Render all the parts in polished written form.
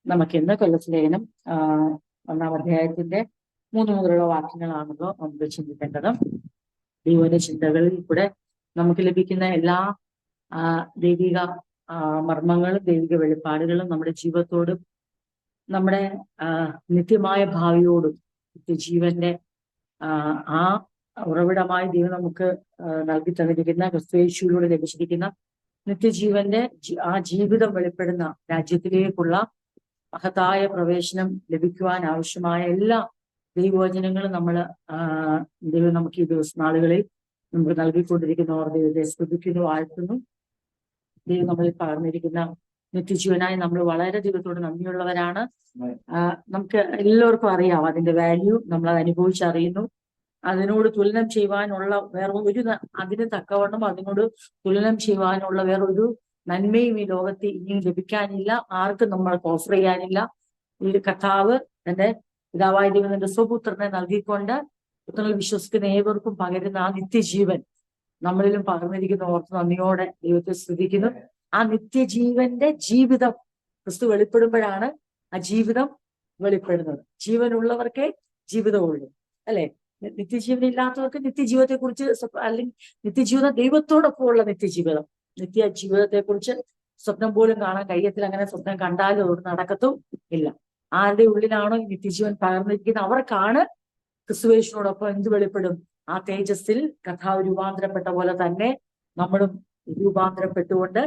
നമുക്കിന്ന് കൊല്ലത്ത് ലേഖനം 1-ാം അധ്യായത്തിന്റെ 3 മുതലുള്ള വാക്യങ്ങളാണല്ലോ നമുക്ക് ചിന്തിക്കേണ്ടത്. ദൈവന്റെ ചിന്തകളിൽ കൂടെ നമുക്ക് ലഭിക്കുന്ന എല്ലാ ദൈവിക മർമ്മങ്ങളും ദൈവിക വെളിപ്പാടുകളും നമ്മുടെ ജീവിതത്തോടും നമ്മുടെ നിത്യമായ ഭാവിയോടും നിത്യജീവന്റെ ആ ഉറവിടമായി ദൈവം നമുക്ക് നൽകി തന്നിരിക്കുന്ന ക്രിസ്തുയേശുവിലൂടെ ലഭിച്ചിരിക്കുന്ന നിത്യജീവന്റെ ആ ജീവിതം വെളിപ്പെടുന്ന രാജ്യത്തിലേക്കുള്ള മഹത്തായ പ്രവേശനം ലഭിക്കുവാൻ ആവശ്യമായ എല്ലാ ദൈവവചനങ്ങളും ദൈവം നമുക്ക് ഈ നാളുകളിൽ നമുക്ക് നൽകിക്കൊണ്ടിരിക്കുന്നവർ ദൈവത്തെ സ്തുതിക്കുന്നു, വാഴ്ത്തുന്നു. ദൈവം നമ്മളിൽ പകർന്നിരിക്കുന്ന നിത്യജീവനായി നമ്മൾ വളരെ ദൈവത്തോട് നന്ദിയുള്ളവരാണ്. നമുക്ക് എല്ലാവർക്കും അറിയാം അതിന്റെ വാല്യൂ, നമ്മൾ അത് അനുഭവിച്ചറിയുന്നു. അതിനോട് തുലനം ചെയ്യുവാനുള്ള അതിന് തക്കവണ്ണം അതിനോട് തുലനം ചെയ്യുവാനുള്ള വേറൊരു നന്മയും ഈ ലോകത്ത് ഇനിയും ലഭിക്കാനില്ല, ആർക്കും നമ്മൾക്ക് ഓഫർ ചെയ്യാനില്ല. ഈ കർത്താവ് തന്റെ പിതാവായ ദൈവത്തിന്റെ സ്വപുത്രനെ നൽകിക്കൊണ്ട് പുത്രനിൽ വിശ്വസിക്കുന്ന ഏവർക്കും പകരുന്ന ആ നിത്യജീവൻ നമ്മളിലും പകർന്നിരിക്കുന്ന ഓർത്ത് നന്ദിയോടെ ദൈവത്തെ സ്തുതിക്കുന്നു. ആ നിത്യജീവന്റെ ജീവിതം ക്രിസ്തു വെളിപ്പെടുമ്പോഴാണ് ആ ജീവിതം വെളിപ്പെടുന്നത്. ജീവനുള്ളവർക്കേ ജീവിതമുള്ളൂ, അല്ലെ? നിത്യജീവൻ ഇല്ലാത്തവർക്ക് നിത്യജീവിതത്തെ കുറിച്ച് അല്ലെങ്കിൽ നിത്യജീവിതം ദൈവത്തോടൊപ്പം ഉള്ള നിത്യജീവിതം, നിത്യജീവിതത്തെ കുറിച്ച് സ്വപ്നം പോലും കാണാൻ കഴിയത്തിൽ. അങ്ങനെ സ്വപ്നം കണ്ടാലും അത് നടക്കത്തും ഇല്ല. ആരുടെ ഉള്ളിലാണോ ഈ നിത്യജീവൻ പകർന്നിരിക്കുന്നത് അവർക്കാണ് ക്രിസ്തുയേശുവിനോടൊപ്പം എന്ത് വെളിപ്പെടും? ആ തേജസ്സിൽ കർത്താവ് രൂപാന്തരപ്പെട്ട പോലെ തന്നെ നമ്മളും രൂപാന്തരപ്പെട്ടുകൊണ്ട്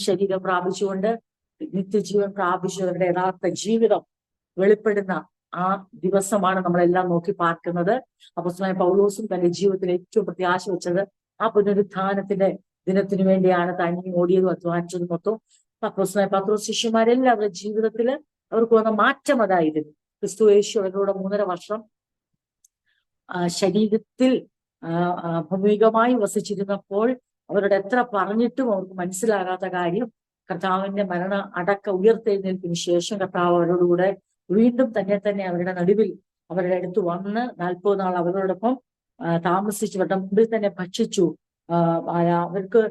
ശരീരം പ്രാപിച്ചുകൊണ്ട് നിത്യജീവൻ പ്രാപിച്ചവരുടെ യഥാർത്ഥ ജീവിതം വെളിപ്പെടുന്ന ആ ദിവസമാണ് നമ്മളെല്ലാം നോക്കി പാർക്കുന്നത്. അപ്പോസ്തലനായ പൗലോസും തന്റെ ജീവിതത്തിൽ ഏറ്റവും പ്രത്യാശ വെച്ചത് ആ പുനരുത്ഥാനത്തിന്റെ ദിനത്തിനു വേണ്ടിയാണ്. തനിയും ഓടിയതും അധ്വാനിച്ചതും മൊത്തം അപ്പോസ്തലനായ പത്രോസ് ശിഷ്യന്മാരെല്ലാം അവരുടെ ജീവിതത്തിൽ അവർക്ക് വന്ന മാറ്റം അതായിരുന്നു. ക്രിസ്തുയേശു അവരോട് 3.5 വർഷം ശരീരത്തിൽ ഭൗമികമായി വസിച്ചിരുന്നപ്പോൾ അവരോട് എത്ര പറഞ്ഞിട്ടും അവർക്ക് മനസ്സിലാകാത്ത കാര്യം, കർത്താവിന്റെ മരണ അടക്ക ഉയർത്തെഴുന്നേൽപ്പിന് ശേഷം കർത്താവ് അവരോടുകൂടെ വീണ്ടും തന്നെ അവരുടെ നടുവിൽ അവരുടെ അടുത്ത് വന്ന് 40 നാൾ അവരോടൊപ്പം താമസിച്ചു, അവരുടെ മുമ്പിൽ തന്നെ ഭക്ഷിച്ചു. അവർക്ക്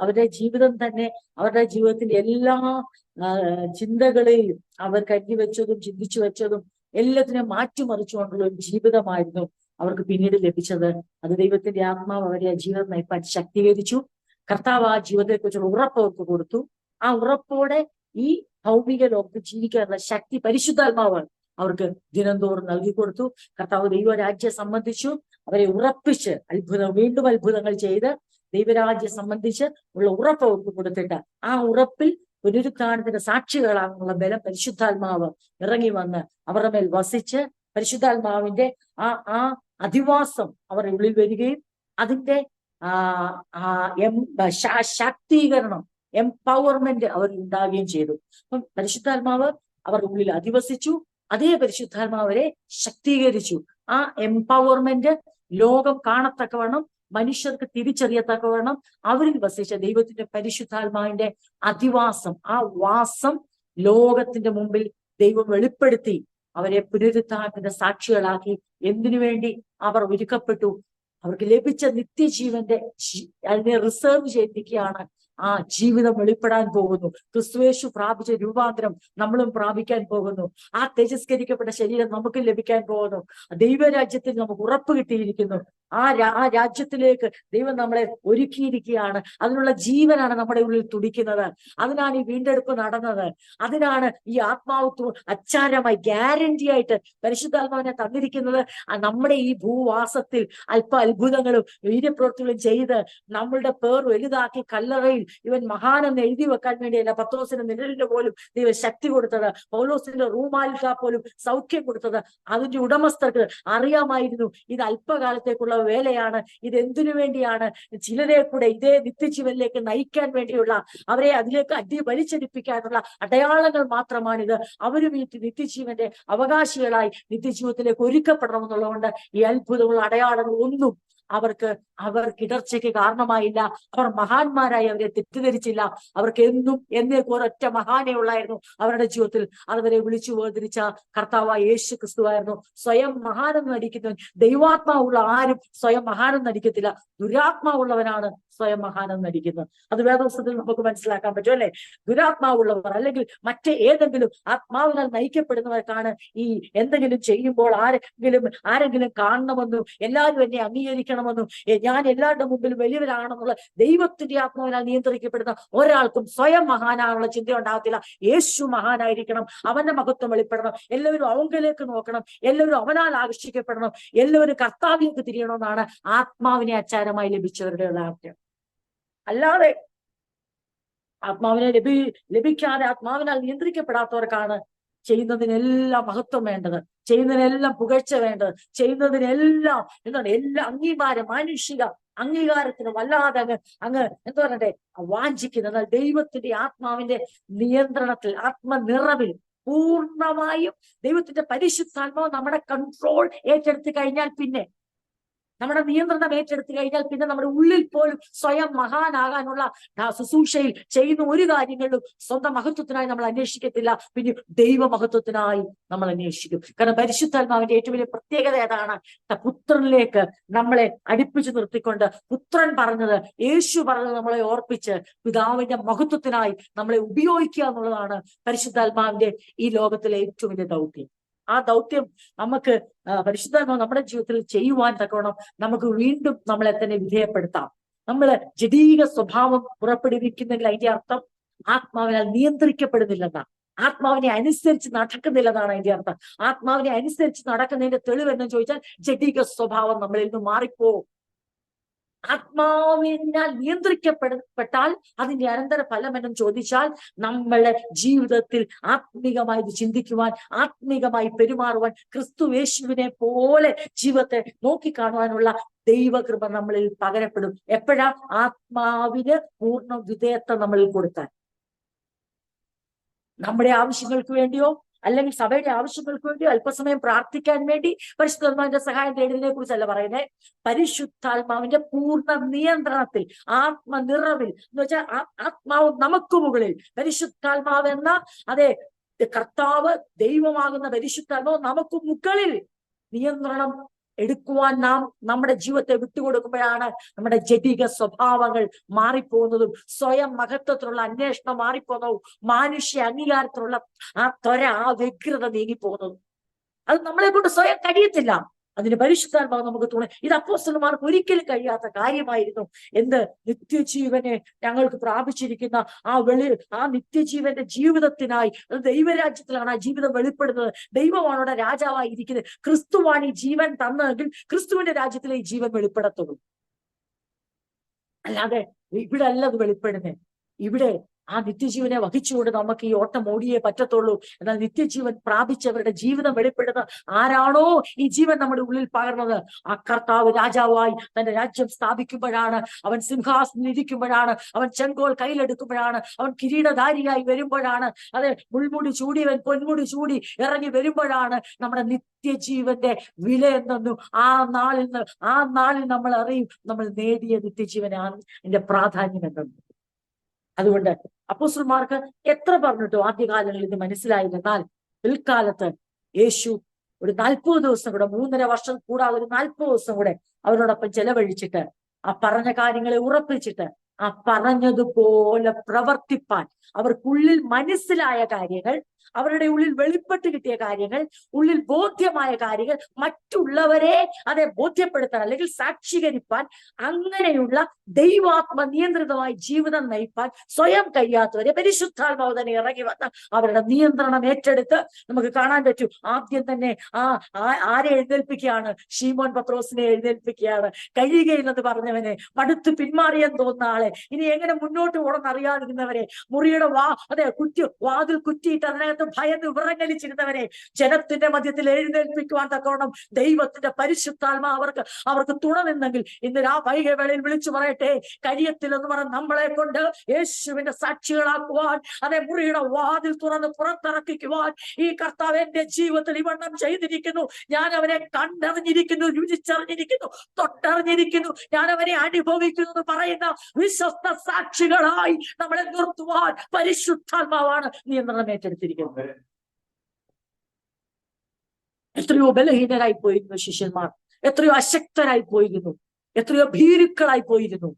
അവരുടെ ജീവിതം തന്നെ, അവരുടെ ജീവിതത്തിന്റെ എല്ലാ ചിന്തകളെയും അവർ കരുതി വെച്ചതും ചിന്തിച്ചു വെച്ചതും എല്ലാത്തിനും മാറ്റിമറിച്ചുകൊണ്ടുള്ള ഒരു ജീവിതമായിരുന്നു അവർക്ക് പിന്നീട് ലഭിച്ചത്. അത് ദൈവത്തിന്റെ ആത്മാവ് അവരെ ആ ജീവിതം നയിപ്പാൻ ശക്തീകരിച്ചു. കർത്താവ് ആ ജീവിതത്തെക്കുറിച്ചുള്ള ഉറപ്പ് അവർക്ക് കൊടുത്തു. ആ ഉറപ്പോടെ ഈ ഭൗമിക ലോകത്ത് ജീവിക്കാനുള്ള ശക്തി പരിശുദ്ധാത്മാവ് അവർക്ക് ദിനംതോറും നൽകിക്കൊടുത്തു. കർത്താവ് ദൈവരാജ്യം സംബന്ധിച്ചു അവരെ ഉറപ്പിച്ച് വീണ്ടും അത്ഭുതങ്ങൾ ചെയ്ത് ദൈവരാജ്യം സംബന്ധിച്ച് ഉള്ള ഉറപ്പ് അവർക്ക് കൊടുത്തിട്ട് ആ ഉറപ്പിൽ പുനരുത്ഥാനത്തിന്റെ സാക്ഷികളാകുന്നുള്ള ബലം പരിശുദ്ധാത്മാവ് ഇറങ്ങി വന്ന് അവരുടെ മേൽ വസിച്ച് പരിശുദ്ധാത്മാവിന്റെ ആ അധിവാസം അവരുടെ ഉള്ളിൽ വരികയും അതിന്റെ ശാക്തീകരണം, എംപവർമെന്റ് അവർ ഉണ്ടാവുകയും ചെയ്തു. അപ്പം പരിശുദ്ധാത്മാവ് അവരുടെ ഉള്ളിൽ അധിവസിച്ചു. അതേ പരിശുദ്ധാത്മാവരെ ശക്തീകരിച്ചു. ആ എംപവർമെന്റ് ലോകം കാണത്തക്കവണ്ണം, മനുഷ്യർക്ക് തിരിച്ചറിയത്തക്കവണ്ണം അവരിൽ വസിച്ച ദൈവത്തിന്റെ പരിശുദ്ധാത്മാവിന്റെ അധിവാസം, ആ വാസം ലോകത്തിന്റെ മുമ്പിൽ ദൈവം വെളിപ്പെടുത്തി അവരെ പുനരുത്ഥാനത്തിന്റെ സാക്ഷികളാക്കി. എന്തിനു വേണ്ടി അവർ ഒരുക്കപ്പെട്ടു? അവർക്ക് ലഭിച്ച നിത്യജീവന്റെ അതിനെ റിസർവ് ചെയ്തിരിക്കുകയാണ്. ആ ജീവിതം വെളിപ്പെടാൻ പോകുന്നു. ക്രിസ്തുയേശു പ്രാപിച്ച രൂപാന്തരം നമ്മളും പ്രാപിക്കാൻ പോകുന്നു. ആ തേജസ്കരിക്കപ്പെട്ട ശരീരം നമുക്ക് ലഭിക്കാൻ പോകുന്നു. ദൈവരാജ്യത്തിൽ നമുക്ക് ഉറപ്പ് കിട്ടിയിരിക്കുന്നു. ആ രാജ്യത്തിലേക്ക് ദൈവം നമ്മളെ ഒരുക്കിയിരിക്കുകയാണ്. അതിനുള്ള ജീവനാണ് നമ്മുടെ ഉള്ളിൽ തുടിക്കുന്നത്. അതിനാണ് ഈ വീണ്ടെടുപ്പ് നടന്നത്. അതിനാണ് ഈ ആത്മാവ് അച്ചാരമായി ഗ്യാരണ്ടി ആയിട്ട് പരിശുദ്ധാത്മാവിനെ തന്നിരിക്കുന്നത്. നമ്മുടെ ഈ ഭൂവാസത്തിൽ അത്ഭുതങ്ങളും വീര്യപ്രവൃത്തികളും ചെയ്ത് നമ്മളുടെ പേർ വലുതാക്കി കല്ലറയിൽ ഇവൻ മഹാനെന്ന് എഴുതി വെക്കാൻ വേണ്ടിയല്ല പത്രോസിന്റെ നിഴലിന് പോലും ദൈവം ശക്തി കൊടുത്തത്. പൗലോസിന്റെ റൂമാലിക പോലും സൗഖ്യം കൊടുത്തത്. അതിന്റെ ഉടമസ്ഥർക്ക് അറിയാമായിരുന്നു ഇത് അല്പകാലത്തേക്കുള്ള വേലയാണ്, ഇതെന്തിനു വേണ്ടിയാണ്, ചിലരെ കൂടെ ഇതേ നിത്യജീവനിലേക്ക് നയിക്കാൻ വേണ്ടിയുള്ള, അവരെ അതിലേക്ക് വലിച്ചടിപ്പിക്കാനുള്ള അടയാളങ്ങൾ മാത്രമാണിത്. അവരും ഈ നിത്യജീവന്റെ അവകാശികളായി നിത്യജീവിതത്തിലേക്ക് ഒരുക്കപ്പെടണമെന്നുള്ളതുകൊണ്ട് ഈ അത്ഭുതമുള്ള അടയാളങ്ങൾ ഒന്നും അവർക്ക് ഇടർച്ചയ്ക്ക് കാരണമായില്ല. അവർ മഹാന്മാരായി അവരെ തെറ്റിദ്ധരിച്ചില്ല. അവർക്ക് എന്നും എന്നേക്കും ഒരൊറ്റ മഹാനെ ഉള്ളായിരുന്നു അവരുടെ ജീവിതത്തിൽ. അവരെ വിളിച്ചു വേർതിരിച്ച കർത്താവായ യേശു ക്രിസ്തുവായിരുന്നു. സ്വയം മഹാനെന്ന് നടിക്കുന്നവൻ, ദൈവാത്മാവുള്ള ആരും സ്വയം മഹാനെന്ന് നടിക്കത്തില്ല. ദുരാത്മാവുള്ളവനാണ് സ്വയം മഹാനെന്ന് നടിക്കുന്നത്. അത് വേദപുസ്തകത്തിൽ നമുക്ക് മനസ്സിലാക്കാൻ പറ്റും, അല്ലെ? ദുരാത്മാവുള്ളവർ അല്ലെങ്കിൽ ഏതെങ്കിലും ആത്മാവിനാൽ നയിക്കപ്പെടുന്നവർക്കാണ് ഈ എന്തെങ്കിലും ചെയ്യുമ്പോൾ ആരെങ്കിലും കാണണമെന്നും എല്ലാവരും എന്നെ അംഗീകരിക്കണമെന്നും ഞാൻ എല്ലാവരുടെ മുമ്പിൽ വലിയവരാണെന്നുള്ള ദൈവത്തിന്റെ ആത്മാവിനാൽ നിയന്ത്രിക്കപ്പെടുന്ന ഒരാൾക്കും സ്വയം മഹാനാനുള്ള ചിന്ത ഉണ്ടാകത്തില്ല. യേശു മഹാനായിരിക്കണം, അവന്റെ മഹത്വം വെളിപ്പെടണം, എല്ലാവരും അവങ്കിലേക്ക് നോക്കണം, എല്ലാവരും അവനാൽ ആകർഷിക്കപ്പെടണം, എല്ലാവരും കർത്താവിലേക്ക് തിരിയണമെന്നാണ് ആത്മാവിനെ അച്ചാരമായി ലഭിച്ചവരുടെ ആഗ്രഹം. അല്ലാതെ ആത്മാവിനെ ലഭിക്കാതെ ആത്മാവിനാൽ നിയന്ത്രിക്കപ്പെടാത്തവർക്കാണ് ചെയ്യുന്നതിനെല്ലാം മഹത്വം വേണ്ടത്, ചെയ്യുന്നതിനെല്ലാം പുകഴ്ച വേണ്ടത്, ചെയ്യുന്നതിനെല്ലാം എല്ലാ മാനുഷിക അംഗീകാരത്തിന് വല്ലാതെ അങ്ങ് എന്താ പറയണ്ടേ വാഞ്ചിക്കുന്നത്. എന്നാൽ ദൈവത്തിന്റെ ആത്മാവിന്റെ നിയന്ത്രണത്തിൽ, ആത്മനിറവിൽ പൂർണ്ണമായും ദൈവത്തിന്റെ പരിശുദ്ധാത്മാവ് നമ്മുടെ കൺട്രോൾ ഏറ്റെടുത്ത് കഴിഞ്ഞാൽ, പിന്നെ നമ്മുടെ നിയന്ത്രണം ഏറ്റെടുത്തു കഴിഞ്ഞാൽ, പിന്നെ നമ്മുടെ ഉള്ളിൽ പോലും സ്വയം മഹാനാകാനുള്ള ശുശ്രൂഷയിൽ ചെയ്യുന്ന ഒരു കാര്യങ്ങളിലും സ്വന്തം മഹത്വത്തിനായി നമ്മൾ അന്വേഷിക്കത്തില്ല, പിന്നെ ദൈവമഹത്വത്തിനായി നമ്മൾ അന്വേഷിക്കും. കാരണം പരിശുദ്ധാത്മാവിന്റെ ഏറ്റവും വലിയ പ്രത്യേകത ഏതാണ്? പുത്രനിലേക്ക് നമ്മളെ അടുപ്പിച്ചു നിർത്തിക്കൊണ്ട് പുത്രൻ പറഞ്ഞത്, യേശു പറഞ്ഞത് നമ്മളെ ഓർപ്പിച്ച് പിതാവിന്റെ മഹത്വത്തിനായി നമ്മളെ ഉപയോഗിക്കുക എന്നുള്ളതാണ് പരിശുദ്ധാത്മാവിന്റെ ഈ ലോകത്തിലെ ഏറ്റവും വലിയ ദൗത്യം. ആ ദൗത്യം നമുക്ക് പരിശുദ്ധാത്മാവ് നമ്മുടെ ജീവിതത്തിൽ ചെയ്യുവാൻ തക്കവണ്ണം നമുക്ക് വീണ്ടും നമ്മളെ തന്നെ വിധേയപ്പെടുത്താം. നമ്മള് ജഡീക സ്വഭാവം പുറപ്പെടുവിക്കുന്നെങ്കിൽ അതിന്റെ അർത്ഥം ആത്മാവിനാൽ നിയന്ത്രിക്കപ്പെടുന്നില്ലെന്നാണ്, ആത്മാവിനെ അനുസരിച്ച് നടക്കുന്നില്ലെന്നാണ് അതിന്റെ അർത്ഥം. ആത്മാവിനെ അനുസരിച്ച് നടക്കുന്നതിന്റെ തെളിവെന്ന് ചോദിച്ചാൽ ജഡീക സ്വഭാവം നമ്മളിൽ നിന്ന് മാറിപ്പോവും. ആത്മാവിനാൽ നിയന്ത്രിക്കപ്പെട്ടാൽ അതിന്റെ അനന്തര ഫലമെന്നും ചോദിച്ചാൽ നമ്മളുടെ ജീവിതത്തിൽ ആത്മീകമായി ചിന്തിക്കുവാൻ, ആത്മീകമായി പെരുമാറുവാൻ, ക്രിസ്തുയേശുവിനെ പോലെ ജീവിതത്തെ നോക്കിക്കാണുവാനുള്ള ദൈവകൃപ നമ്മളിൽ പകരപ്പെടും. എപ്പോഴാ? ആത്മാവിന് പൂർണ്ണ വിധേയത്വം നമ്മളിൽ കൊടുത്താൽ. നമ്മുടെ ആവശ്യങ്ങൾക്ക് വേണ്ടിയോ അല്ലെങ്കിൽ സഭയുടെ ആവശ്യങ്ങൾക്ക് വേണ്ടിയോ അല്പസമയം പ്രാർത്ഥിക്കാൻ വേണ്ടി പരിശുദ്ധാത്മാവിന്റെ സഹായം തേടുന്നതിനെ കുറിച്ചല്ല പറയുന്നത്. പരിശുദ്ധാത്മാവിന്റെ പൂർണ്ണ നിയന്ത്രണത്തിൽ, ആത്മനിറവിൽ എന്ന് വെച്ചാൽ ആത്മാവ് നമുക്ക് മുകളിൽ, പരിശുദ്ധാത്മാവ് എന്ന അതെ കർത്താവ് ദൈവമാകുന്ന പരിശുദ്ധാത്മാവ് നമുക്ക് മുകളിൽ നിയന്ത്രണം എടുക്കുവാൻ നാം നമ്മുടെ ജീവിതത്തെ വിട്ടുകൊടുക്കുമ്പോഴാണ് നമ്മുടെ ജഡിക സ്വഭാവങ്ങൾ മാറിപ്പോകുന്നതും സ്വയം മഹത്വത്തിലുള്ള അന്വേഷണം മാറിപ്പോകുന്നതും മാനുഷ്യ അംഗീകാരത്തിലുള്ള ആ വ്യഗ്രത നീങ്ങിപ്പോകുന്നതും. അത് നമ്മളെ കൊണ്ട് സ്വയം കഴിയത്തില്ല. അതിന് പരിശുദ്ധാത്മാവ് നമുക്ക് തോന്നും. ഇത് അപ്പോസ്തലന്മാർക്ക് ഒരിക്കലും കഴിയാത്ത കാര്യമായിരുന്നു. എന്ത്? നിത്യജീവനെ ഞങ്ങൾക്ക് പ്രാപിച്ചിരിക്കുന്ന ആ നിത്യജീവന്റെ ജീവിതത്തിനായി, ദൈവരാജ്യത്തിലാണ് ആ ജീവിതം വെളിപ്പെടുന്നത്. ദൈവമാണ് അവിടെ രാജാവായി ഇരിക്കുന്നത്. ക്രിസ്തുവാണ് ഈ ജീവൻ തന്നതെങ്കിൽ ക്രിസ്തുവിന്റെ രാജ്യത്തിലെ ഈ ജീവൻ വെളിപ്പെടത്തുള്ളൂ. അല്ലാതെ ഇവിടെ അല്ല അത് വെളിപ്പെടുന്നത്. ഇവിടെ ആ നിത്യജീവനെ വഹിച്ചുകൊണ്ട് നമുക്ക് ഈ ഓട്ടം ഓടിയേ പറ്റത്തുള്ളൂ. എന്നാൽ നിത്യജീവൻ പ്രാപിച്ചവരുടെ ജീവിതം വെളിപ്പെടുന്ന ആരാണോ ഈ ജീവൻ നമ്മുടെ ഉള്ളിൽ പകർന്നത്, ആ കർത്താവ് രാജാവായി തന്റെ രാജ്യം സ്ഥാപിക്കുമ്പോഴാണ്, അവൻ സിംഹാസനം ഇരിക്കുമ്പോഴാണ്, അവൻ ചെങ്കോൽ കയ്യിലെടുക്കുമ്പോഴാണ്, അവൻ കിരീടധാരിയായി വരുമ്പോഴാണ്, അതെ മുൾമുടി ചൂടിയവൻ പൊന്മുടി ചൂടി ഇറങ്ങി വരുമ്പോഴാണ് നമ്മുടെ നിത്യജീവന്റെ വില എന്തെന്നും ആ നാളിൽ നമ്മൾ അറിയും നമ്മൾ നേടിയ നിത്യജീവനാണ് എന്റെ പ്രാധാന്യം എന്തെന്നും. അതുകൊണ്ട് അപ്പോസ്തലന്മാർക്ക് എത്ര പറഞ്ഞിട്ടോ ആദ്യകാലങ്ങളിൽ ഇത് മനസ്സിലായില്ല. എന്നാൽ പിൽക്കാലത്ത് യേശു ഒരു 40 ദിവസം കൂടെ, 3.5 വർഷം കൂടാതെ ഒരു 40 ദിവസം കൂടെ അവരോടൊപ്പം ചെലവഴിച്ചിട്ട് ആ പറഞ്ഞ കാര്യങ്ങളെ ഉറപ്പിച്ചിട്ട് ആ പറഞ്ഞതുപോലെ പ്രവർത്തിപ്പാൻ അവർക്കുള്ളിൽ മനസ്സിലായ കാര്യങ്ങൾ, അവരുടെ ഉള്ളിൽ വെളിപ്പെട്ട് കിട്ടിയ കാര്യങ്ങൾ, ഉള്ളിൽ ബോധ്യമായ കാര്യങ്ങൾ മറ്റുള്ളവരെ അതെ ബോധ്യപ്പെടുത്താൻ അല്ലെങ്കിൽ സാക്ഷീകരിപ്പാൻ, അങ്ങനെയുള്ള ദൈവാത്മ നിയന്ത്രിതമായ ജീവിതം നയിപ്പാൻ സ്വയം കഴിയാത്തവരെ പരിശുദ്ധാത്മാവ് തന്നെ ഇറങ്ങി വന്ന് അവരുടെ നിയന്ത്രണം ഏറ്റെടുത്ത് നമുക്ക് കാണാൻ പറ്റും. ആദ്യം തന്നെ ആരെ എഴുന്നേൽപ്പിക്കുകയാണ്? ശീമോൻ പത്രോസിനെ എഴുന്നേൽപ്പിക്കുകയാണ്. കഴിയുകയില്ലെന്ന് പറഞ്ഞവനെ, മടുത്ത് പിന്മാറിയെന്ന് തോന്നുന്ന ആളെ മക്കളെ, ഇനി എങ്ങനെ മുന്നോട്ട് പോകണമെന്ന് അറിയാതിരുന്നവരെ, മുറിയുടെ വാതിൽ കുറ്റിയിട്ട് അതിനകത്ത് ഭയന്ന് വിറങ്ങലിച്ചിരുന്നവരെ ജനത്തിന്റെ മധ്യത്തിൽ എഴുന്നേൽപ്പിക്കുവാൻ തക്കവണ്ണം ദൈവത്തിന്റെ പരിശുദ്ധാത്മാ അവർക്ക് തുണ നിന്നെങ്കിൽ ഇന്ന് വൈകിയ വേളയിൽ വിളിച്ചു പറയട്ടെ, കഴിയത്തില്ലെന്ന് പറഞ്ഞ് നമ്മളെ കൊണ്ട് യേശുവിന്റെ സാക്ഷികളാക്കുവാൻ, മുറിയുടെ വാതിൽ തുറന്ന് പുറത്തിറക്കിക്കുവാൻ ഈ കർത്താവ് എന്റെ ജീവിതത്തിൽ ഇവണ്ണം ചെയ്തിരിക്കുന്നു. ഞാൻ അവനെ കണ്ടറിഞ്ഞിരിക്കുന്നു, രുചിച്ചറിഞ്ഞിരിക്കുന്നു, തൊട്ടറിഞ്ഞിരിക്കുന്നു, ഞാൻ അവനെ അനുഭവിക്കുന്നു എന്ന് പറയുന്ന വിശ്വസ്ത സാക്ഷികളായി നമ്മളെ നിർത്തുവാൻ പരിശുദ്ധാത്മാവാണ് നിയന്ത്രണം ഏറ്റെടുത്തിരിക്കുന്നത്. എത്രയോ ബലഹീനരായി പോയിരുന്നു ശിഷ്യന്മാർ, എത്രയോ അശക്തരായി പോയിരുന്നു, എത്രയോ ഭീരുക്കളായി പോയിരുന്നു.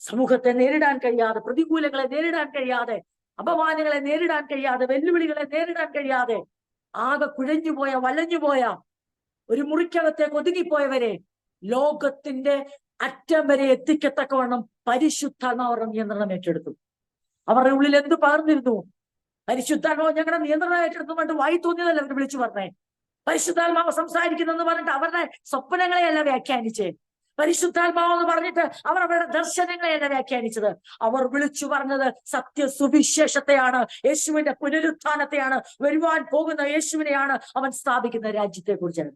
സമൂഹത്തെ നേരിടാൻ കഴിയാതെ, പ്രതികൂലങ്ങളെ നേരിടാൻ കഴിയാതെ, അപമാനങ്ങളെ നേരിടാൻ കഴിയാതെ, വെല്ലുവിളികളെ നേരിടാൻ കഴിയാതെ ആകെ കുഴഞ്ഞുപോയ, വലഞ്ഞുപോയ, ഒരു മുറിക്കകത്തേക്ക് ഒതുങ്ങിപ്പോയവരെ ലോകത്തിന്റെ അറ്റം വരെ എത്തിക്കത്തക്കവണ്ണം പരിശുദ്ധാത്മാവരുടെ നിയന്ത്രണം ഏറ്റെടുത്തു. അവരുടെ ഉള്ളിൽ എന്ത് പകർന്നിരുന്നു? പരിശുദ്ധാത്മാവ് ഞങ്ങളുടെ നിയന്ത്രണം ഏറ്റെടുത്തുകൊണ്ട് വായി തോന്നിയതല്ല അവർ വിളിച്ചു പറഞ്ഞേ. പരിശുദ്ധാത്മാവ് സംസാരിക്കുന്നെന്ന് പറഞ്ഞിട്ട് അവരുടെ സ്വപ്നങ്ങളെയല്ല വ്യാഖ്യാനിച്ചേ. പരിശുദ്ധാത്മാവ് എന്ന് പറഞ്ഞിട്ട് അവർ അവരുടെ ദർശനങ്ങളെയല്ല വ്യാഖ്യാനിച്ചത്. അവർ വിളിച്ചു പറഞ്ഞത് സത്യസുവിശേഷത്തെയാണ്, യേശുവിന്റെ പുനരുത്ഥാനത്തെയാണ്, വരുവാൻ പോകുന്ന യേശുവിനെയാണ്, അവൻ സ്ഥാപിക്കുന്ന രാജ്യത്തെ കുറിച്ചാണ്.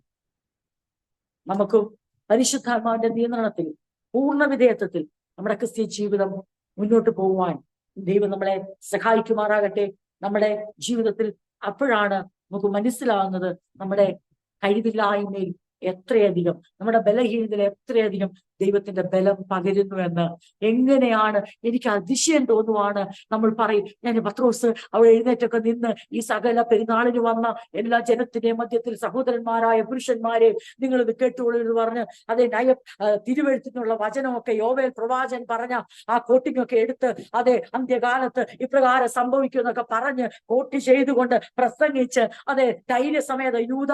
നമുക്കും പരിശുദ്ധാത്മാവിന്റെ നിയന്ത്രണത്തിൽ, പൂർണ്ണ വിധേയത്വത്തിൽ നമ്മുടെ ക്രിസ്തീയ ജീവിതം മുന്നോട്ട് പോകുവാൻ ദൈവം നമ്മളെ സഹായിക്കുമാറാകട്ടെ. നമ്മുടെ ജീവിതത്തിൽ അപ്പോഴാണ് നമുക്ക് മനസ്സിലാവുന്നത് നമ്മുടെ കഴിവില്ലായ്മയിൽ എത്രയധികം, നമ്മുടെ ബലഹീനതയിൽ എത്രയധികം ദൈവത്തിന്റെ ബലം പകരുന്നു എന്ന്. എങ്ങനെയാണ് എനിക്ക് അതിശയം തോന്നുവാണ്. നമ്മൾ പറയും, ഞാൻ പത്രോസ് അവിടെ എഴുന്നേറ്റൊക്കെ നിന്ന് ഈ സകല പെരുന്നാളിന് വന്ന എല്ലാ ജനത്തിന്റെയും മധ്യത്തിൽ സഹോദരന്മാരായ പുരുഷന്മാരെ നിങ്ങൾ ഇത് കേട്ടുകൊള്ളൂ എന്ന് പറഞ്ഞ് തിരുവെഴുത്തിനുള്ള വചനമൊക്കെ യോവേൽ പ്രവാചകൻ പറഞ്ഞ ആ കോട്ടിങ്ങൊക്കെ എടുത്ത് അന്ത്യകാലത്ത് ഇപ്രകാരം സംഭവിക്കും എന്നൊക്കെ പറഞ്ഞ് കോട്ടി ചെയ്തുകൊണ്ട് പ്രസംഗിച്ച് ധൈര്യസമേത യൂദ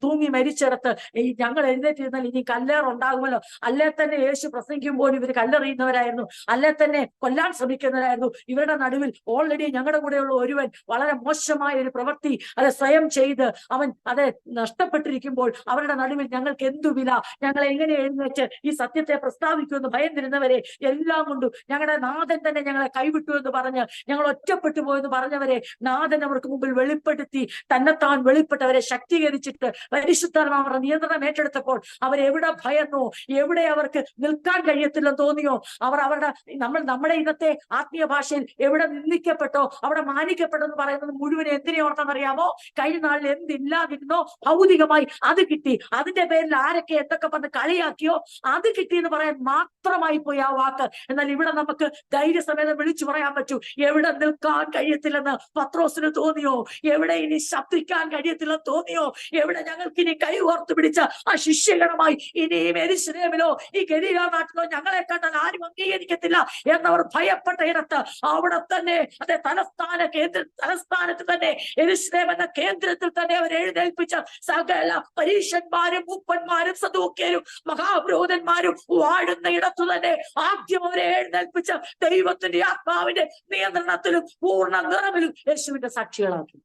തൂങ്ങി മരിച്ചിടത്ത് ഞങ്ങൾ എഴുന്നേറ്റിരുന്നാൽ ഇനി കല്ലേറുണ്ടാകുമല്ലോ, അല്ലേ തന്നെ യേശു പ്രസംഗിക്കുമ്പോൾ ഇവർ കല്ലെറിയുന്നവരായിരുന്നു, അല്ലെ തന്നെ കൊല്ലാൻ ശ്രമിക്കുന്നവരായിരുന്നു. ഇവരുടെ നടുവിൽ ഓൾറെഡി ഞങ്ങളുടെ കൂടെയുള്ള ഒരുവൻ വളരെ മോശമായ ഒരു പ്രവൃത്തി സ്വയം ചെയ്ത് അവൻ നഷ്ടപ്പെട്ടിരിക്കുമ്പോൾ അവരുടെ നടുവിൽ ഞങ്ങൾക്ക് എന്തു വില, ഞങ്ങൾ എങ്ങനെ എഴുന്നേറ്റ് ഈ സത്യത്തെ പ്രസ്താവിക്കുമെന്ന് ഭയന്നിരുന്നവരെ എല്ലാം കൊണ്ടും ഞങ്ങളുടെ നാഥൻ തന്നെ ഞങ്ങളെ കൈവിട്ടു എന്ന് പറഞ്ഞ് ഞങ്ങൾ ഒറ്റപ്പെട്ടു പോയെന്ന് പറഞ്ഞവരെ നാഥൻ അവർക്ക് മുമ്പിൽ വെളിപ്പെടുത്തി, തന്നെത്താൻ വെളിപ്പെട്ടവരെ ശക്തീകരിച്ചിട്ട് പരിശുദ്ധാത്മാവ് നിയന്ത്രണം ഏറ്റെടുത്തപ്പോൾ അവരെവിടെ ഭയന്നോ, എവിടെ അവർക്ക് നിൽക്കാൻ കഴിയത്തില്ലെന്ന് തോന്നിയോ, നമ്മുടെ ഇന്നത്തെ ആത്മീയ ഭാഷയിൽ എവിടെ നിന്ദിക്കപ്പെട്ടോ, അവിടെ മാനിക്കപ്പെട്ടെന്ന് പറയുന്നത് മുഴുവൻ എന്തിനെ ഓർത്തെന്നറിയാമോ? കഴിഞ്ഞ നാളിൽ എന്തില്ലാതിരുന്നോ ഭൗതികമായി അത് കിട്ടി, അതിന്റെ പേരിൽ ആരൊക്കെ എന്തൊക്കെ പറഞ്ഞ് കളിയാക്കിയോ അത് കിട്ടി എന്ന് പറയാൻ മാത്രമായി പോയി ആ വാക്ക്. എന്നാൽ ഇവിടെ നമുക്ക് ധൈര്യസമേതം വിളിച്ചു പറയാൻ പറ്റൂ, എവിടെ നിൽക്കാൻ കഴിയത്തില്ലെന്ന് പത്രോസിന് തോന്നിയോ, എവിടെ ഇനി ശബ്ദിക്കാൻ കഴിയത്തില്ലെന്ന് തോന്നിയോ, എവിടെ ഞങ്ങൾക്ക് ഇനി കൈ ഓർത്ത് പിടിച്ച ആ ശിഷ്യഗണമായി ഇനിയും യെരൂശലേമിലോ ഈ ഗലീല നാട്ടിലോ ഞങ്ങളെ കണ്ടാൽ ആരും അംഗീകരിക്കത്തില്ല എന്നവർ ഭയപ്പെട്ട ഇടത്ത് അവിടെ തന്നെ തലസ്ഥാനത്ത് തന്നെ യെരൂശലേം എന്ന കേന്ദ്രത്തിൽ തന്നെ അവർ എഴുന്നേൽപ്പിച്ച സകല പരീശന്മാരും മൂപ്പന്മാരും സദൂക്യരും മഹാപുരോഹിതന്മാരും വാഴുന്ന ഇടത്തു തന്നെ ആദ്യം അവരെ എഴുന്നേൽപ്പിച്ച ദൈവത്തിന്റെ ആത്മാവിന്റെ നിയന്ത്രണത്തിലും പൂർണ്ണ നിറവിലും യേശുവിന്റെ സാക്ഷികളാക്കി.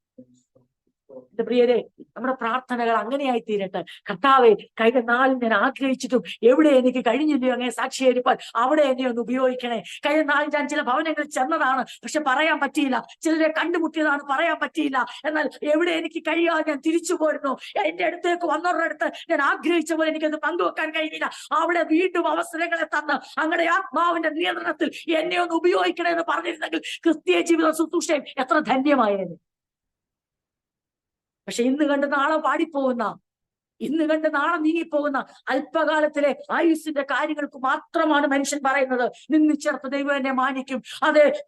എന്റെ പ്രിയരെ, നമ്മുടെ പ്രാർത്ഥനകൾ അങ്ങനെയായി തീരട്ടെ. കർത്താവെ, കഴിഞ്ഞ നാളിൽ ഞാൻ ആഗ്രഹിച്ചിട്ടും എവിടെ എനിക്ക് കഴിഞ്ഞില്ലയോ അങ്ങനെ സാക്ഷിയായിരിക്കാൻ, അവിടെ എന്നെ ഒന്ന് ഉപയോഗിക്കണേ. കഴിഞ്ഞ നാളിൽ ഞാൻ ചില ഭവനങ്ങളിൽ ചെന്നതാണ്, പക്ഷെ പറയാൻ പറ്റിയില്ല, ചിലരെ കണ്ടുമുട്ടിയതാണ്, പറയാൻ പറ്റിയില്ല. എന്നാൽ എവിടെ എനിക്ക് കഴിയാതെ ഞാൻ തിരിച്ചു പോരുന്നു, എന്റെ അടുത്തേക്ക് വന്നവരുടെ അടുത്ത് ഞാൻ ആഗ്രഹിച്ച പോലെ എനിക്കത് പങ്കുവെക്കാൻ കഴിഞ്ഞില്ല, അവിടെ വീണ്ടും അവസരങ്ങളെ തന്ന് അങ്ങയുടെ ആത്മാവിന്റെ നിയന്ത്രണത്തിൽ എന്നെ ഒന്ന് ഉപയോഗിക്കണേ എന്ന് പറഞ്ഞിരുന്നെങ്കിൽ ക്രിസ്തീയ ജീവിത ശുശ്രൂഷയും എത്ര ധന്യമായത്. പക്ഷെ ഇന്ന് കണ്ട് നാളെ പാടിപ്പോകുന്ന, ഇന്ന് കണ്ട് നാളെ നീങ്ങിപ്പോകുന്ന അല്പകാലത്തിലെ ആയുസിന്റെ കാര്യങ്ങൾക്ക് മാത്രമാണ് മനുഷ്യൻ പറയുന്നത്. നിന്നിച്ചേർത്ത് ദൈവം എന്നെ മാനിക്കും,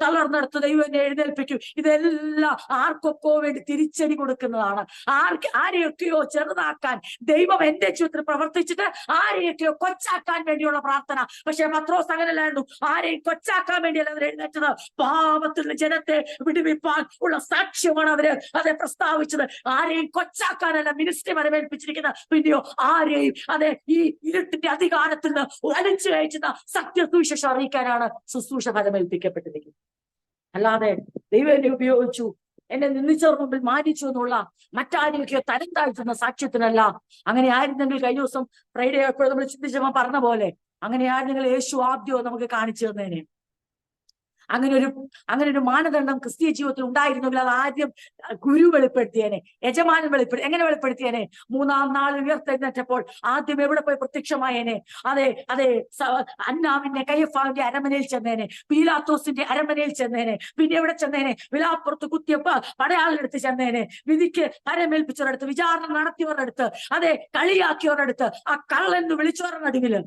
തളർന്നെടുത്ത് ദൈവം എന്നെ എഴുന്നേൽപ്പിക്കും. ഇതെല്ലാം ആർക്കൊക്കെ വേണ്ടി തിരിച്ചടി കൊടുക്കുന്നതാണ്. ആരെയൊക്കെയോ ചെറുതാക്കാൻ ദൈവം എന്റെ ജീവിതത്തിൽ പ്രവർത്തിച്ചിട്ട് ആരെയൊക്കെയോ കൊച്ചാക്കാൻ വേണ്ടിയുള്ള പ്രാർത്ഥന. പക്ഷെ പത്രോസ് അങ്ങനെയല്ലായിരുന്നു, ആരെയും കൊച്ചാക്കാൻ വേണ്ടിയല്ല അവർ എഴുന്നേറ്റത്, പാപത്തിൽ ജനത്തെ വിടുവിപ്പാൻ ഉള്ള സാക്ഷ്യമാണ് അവര് പ്രസ്താവിച്ചത്. ആരെയും കൊച്ചാക്കാനല്ല മിനിസ്ട്രി വരവേൽപ്പിച്ചിരിക്കുന്നത്, പിന്നെയോ ആരെയും ഈ ഇരുട്ടിന്റെ അധികാരത്തിൽ നിന്ന് വലിച്ചു കയറ്റുന്ന സത്യസുവിശേഷം അറിയിക്കാനാണ് ശുശ്രൂഷ ഫലമേൽപ്പിക്കപ്പെട്ടിരിക്കുന്നത്. അല്ലാതെ ദൈവം എന്നെ ഉപയോഗിച്ചു, എന്നെ നിന്ദിച്ചവർ മുമ്പിൽ മാനിച്ചു എന്നുള്ള മറ്റാരെയൊക്കെയോ തരം താഴ്ത്തുന്ന സാക്ഷ്യത്തിനല്ല. അങ്ങനെ ആയിരുന്നെങ്കിൽ കഴിഞ്ഞ ദിവസം ഫ്രൈഡേ എപ്പോഴും നമ്മൾ ചിന്തിച്ചപ്പോൾ പറഞ്ഞ പോലെ അങ്ങനെയായിരുന്നെങ്കിൽ യേശു ആദ്യം നമുക്ക് കാണിച്ചു തന്നേനെ. അങ്ങനെ ഒരു മാനദണ്ഡം ക്രിസ്തീയ ജീവിതത്തിൽ ഉണ്ടായിരുന്നെങ്കിൽ അത് ആദ്യം ഗുരു വെളിപ്പെടുത്തിയേനെ, യജമാനൻ എങ്ങനെ വെളിപ്പെടുത്തിയേനെ? മൂന്നാം നാൾ ഉയർത്തെഴുന്നേറ്റപ്പോൾ ആദ്യം എവിടെ പോയി പ്രത്യക്ഷമായേനെ? അതെ അന്നാവിന്റെ കയ്യഫാവിന്റെ അരമനയിൽ ചെന്നേനെ, പീലാത്തോസിന്റെ അരമനയിൽ ചെന്നേനെ, പിന്നെ എവിടെ ചെന്നേനെ? വിലാപ്പുറത്ത് കുത്തിയ പടയാളിനടുത്ത് ചെന്നേനെ, വിധിക്ക് പരമേൽപ്പിച്ചവരടുത്ത്, വിചാരണ നടത്തിയവരുടെ അടുത്ത്, അതെ കളിയാക്കിയവരുടെ അടുത്ത്, ആ കള്ളെന്ന് വിളിച്ചവരുടെ നടുവില്.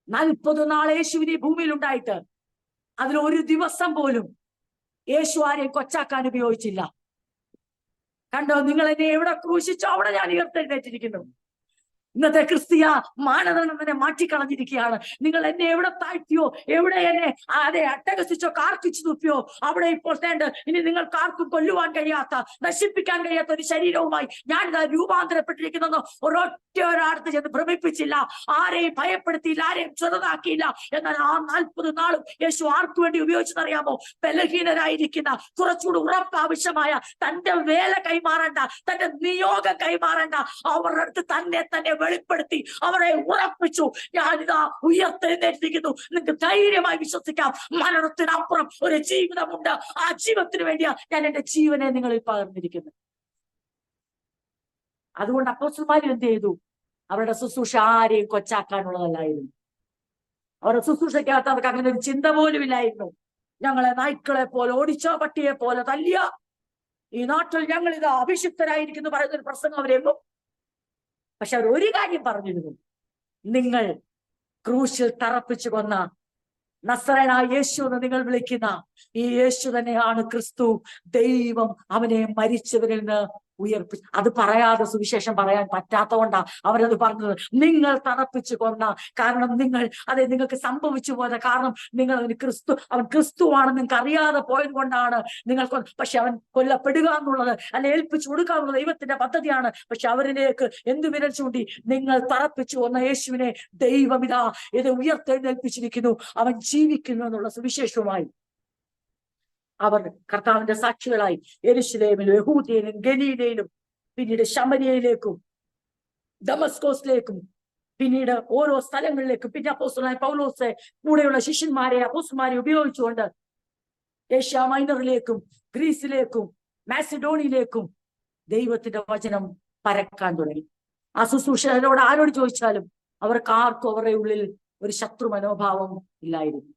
40 നാൾ യേശുവിനെ ഭൂമിയിൽ ഉണ്ടായിട്ട് അതിൽ ഒരു ദിവസം പോലും യേശു ആരെയും കൊച്ചാക്കാൻ ഉപയോഗിച്ചില്ല. കണ്ടോ, നിങ്ങൾ എന്നെ എവിടെ ക്രൂശിച്ചോ അവിടെ ഞാൻ ഉയർത്തെഴുന്നേറ്റിരിക്കുന്നു. ഇന്നത്തെ ക്രിസ്തീയ മാനദണ്ഡം തന്നെ മാറ്റിക്കളഞ്ഞിരിക്കുകയാണ്. നിങ്ങൾ എന്നെ എവിടെ താഴ്ത്തിയോ, എവിടെ എന്നെ അട്ടഹസിച്ചോ, കാർക്കിച്ചു തുപ്പിയോ, അവിടെ ഇപ്പോൾ ഇനി നിങ്ങൾക്ക് ആർക്കും കൊല്ലുവാൻ കഴിയാത്ത, നശിപ്പിക്കാൻ കഴിയാത്ത ഒരു ശരീരവുമായി ഞാൻ രൂപാന്തരപ്പെട്ടിരിക്കുന്നു. ഒരൊറ്റൊരാടത്ത് ചെന്ന് ഭ്രമിപ്പിച്ചില്ല, ആരെയും ഭയപ്പെടുത്തിയില്ല, ആരെയും ചെറുതാക്കിയില്ല. എന്നാൽ ആ 40 നാളും യേശു ആർക്കു വേണ്ടി ഉപയോഗിച്ചെന്നറിയാമോ? ബലഹീനരായിരിക്കുന്ന, കുറച്ചുകൂടി ഉറപ്പ് ആവശ്യമായ, തന്റെ വേല കൈമാറേണ്ട, തന്റെ നിയോഗം കൈമാറേണ്ട അവരുടെ അടുത്ത് തന്നെ വെളിപ്പെടുത്തി അവരെ ഉറപ്പിച്ചു. ഞാനിതാ ഉയർത്തെഴുന്നേറ്റിരിക്കുന്നു, നിങ്ങൾക്ക് ധൈര്യമായി വിശ്വസിക്കാം. മരണത്തിനപ്പുറം ഒരു ജീവിതമുണ്ട്. ആ ജീവിതത്തിന് വേണ്ടിയാ ഞാൻ എന്റെ ജീവനെ നിങ്ങളിൽ പകർന്നിരിക്കുന്നു. അതുകൊണ്ട് അപ്പോസ്തലന്മാർ എന്ത് ചെയ്തു? അവരുടെ ശുശ്രൂഷ ആരെയും കൊച്ചാക്കാനുള്ളതല്ലായിരുന്നു. അവരുടെ ശുശ്രൂഷയ്ക്കകത്ത് അവർക്ക് അങ്ങനെ ഒരു ചിന്ത പോലും ഇല്ലായിരുന്നു. ഞങ്ങളെ നായ്ക്കളെ പോലെ ഓടിച്ചോ, പട്ടിയെ പോലെ തല്ലിയ ഈ നാട്ടിൽ ഞങ്ങൾ ഇതാ അഭിഷിക്തരായിരിക്കുന്നു പറയുന്നൊരു പ്രസംഗം അവരെങ്ങും. പക്ഷെ അവർ ഒരു കാര്യം പറഞ്ഞിരുന്നു: നിങ്ങൾ ക്രൂശിൽ തറപ്പിച്ചു കൊന്ന നസറേയനായ യേശു എന്ന് നിങ്ങൾ വിളിക്കുന്ന ഈ യേശു തന്നെയാണ് ക്രിസ്തു. ദൈവം അവനെ മരിച്ചവരിൽ നിന്ന് ഉയർപ്പിച്ചു. അത് പറയാതെ സുവിശേഷം പറയാൻ പറ്റാത്തതുകൊണ്ടാ അവരത് പറഞ്ഞത്. നിങ്ങൾ തറപ്പിച്ചു കൊന്ന, കാരണം നിങ്ങൾക്ക് സംഭവിച്ചു പോയത്, കാരണം നിങ്ങൾ അവൻ ക്രിസ്തുവാണെന്ന് നിങ്ങൾക്ക് അറിയാതെ പോയത് കൊണ്ടാണ് നിങ്ങൾക്ക്. പക്ഷെ അവൻ കൊല്ലപ്പെടുക എന്നുള്ളത്, അല്ലെ ഏൽപ്പിച്ചു കൊടുക്കുക എന്നുള്ളത് ദൈവത്തിന്റെ പദ്ധതിയാണ്. പക്ഷെ അവരിലേക്ക് എന്ത് വിരൽ ചൂണ്ടി? നിങ്ങൾ തറപ്പിച്ചു കൊന്ന യേശുവിനെ ദൈവം ഇതാ ഇത് ഉയർത്തെഴുന്നേൽപ്പിച്ചിരിക്കുന്നു, അവൻ ജീവിക്കുന്നു എന്നുള്ള സുവിശേഷവുമായി അവർ കർത്താവിന്റെ സാക്ഷികളായി യെരൂശലേമിലും യഹൂദയിലും ഗലീലയിലും പിന്നീട് ശമര്യയിലേക്കും ദമസ്കോസിലേക്കും പിന്നീട് ഓരോ സ്ഥലങ്ങളിലേക്കും, പിന്നെ അപ്പോസ്തലനായ പൗലോസ് കൂടെയുള്ള അപ്പോസ്തലന്മാരെ ഉപയോഗിച്ചുകൊണ്ട് ഏഷ്യ മൈനറിലേക്കും ഗ്രീസിലേക്കും മാസിഡോണിയയിലേക്കും ദൈവത്തിന്റെ വചനം പരക്കാൻ തുടങ്ങി. ആ ശുശ്രൂഷകരോട് ആരോട് ചോദിച്ചാലും അവർക്ക് ആർക്കും അവരുടെ ഉള്ളിൽ ഒരു ശത്രു മനോഭാവം ഇല്ലായിരുന്നു.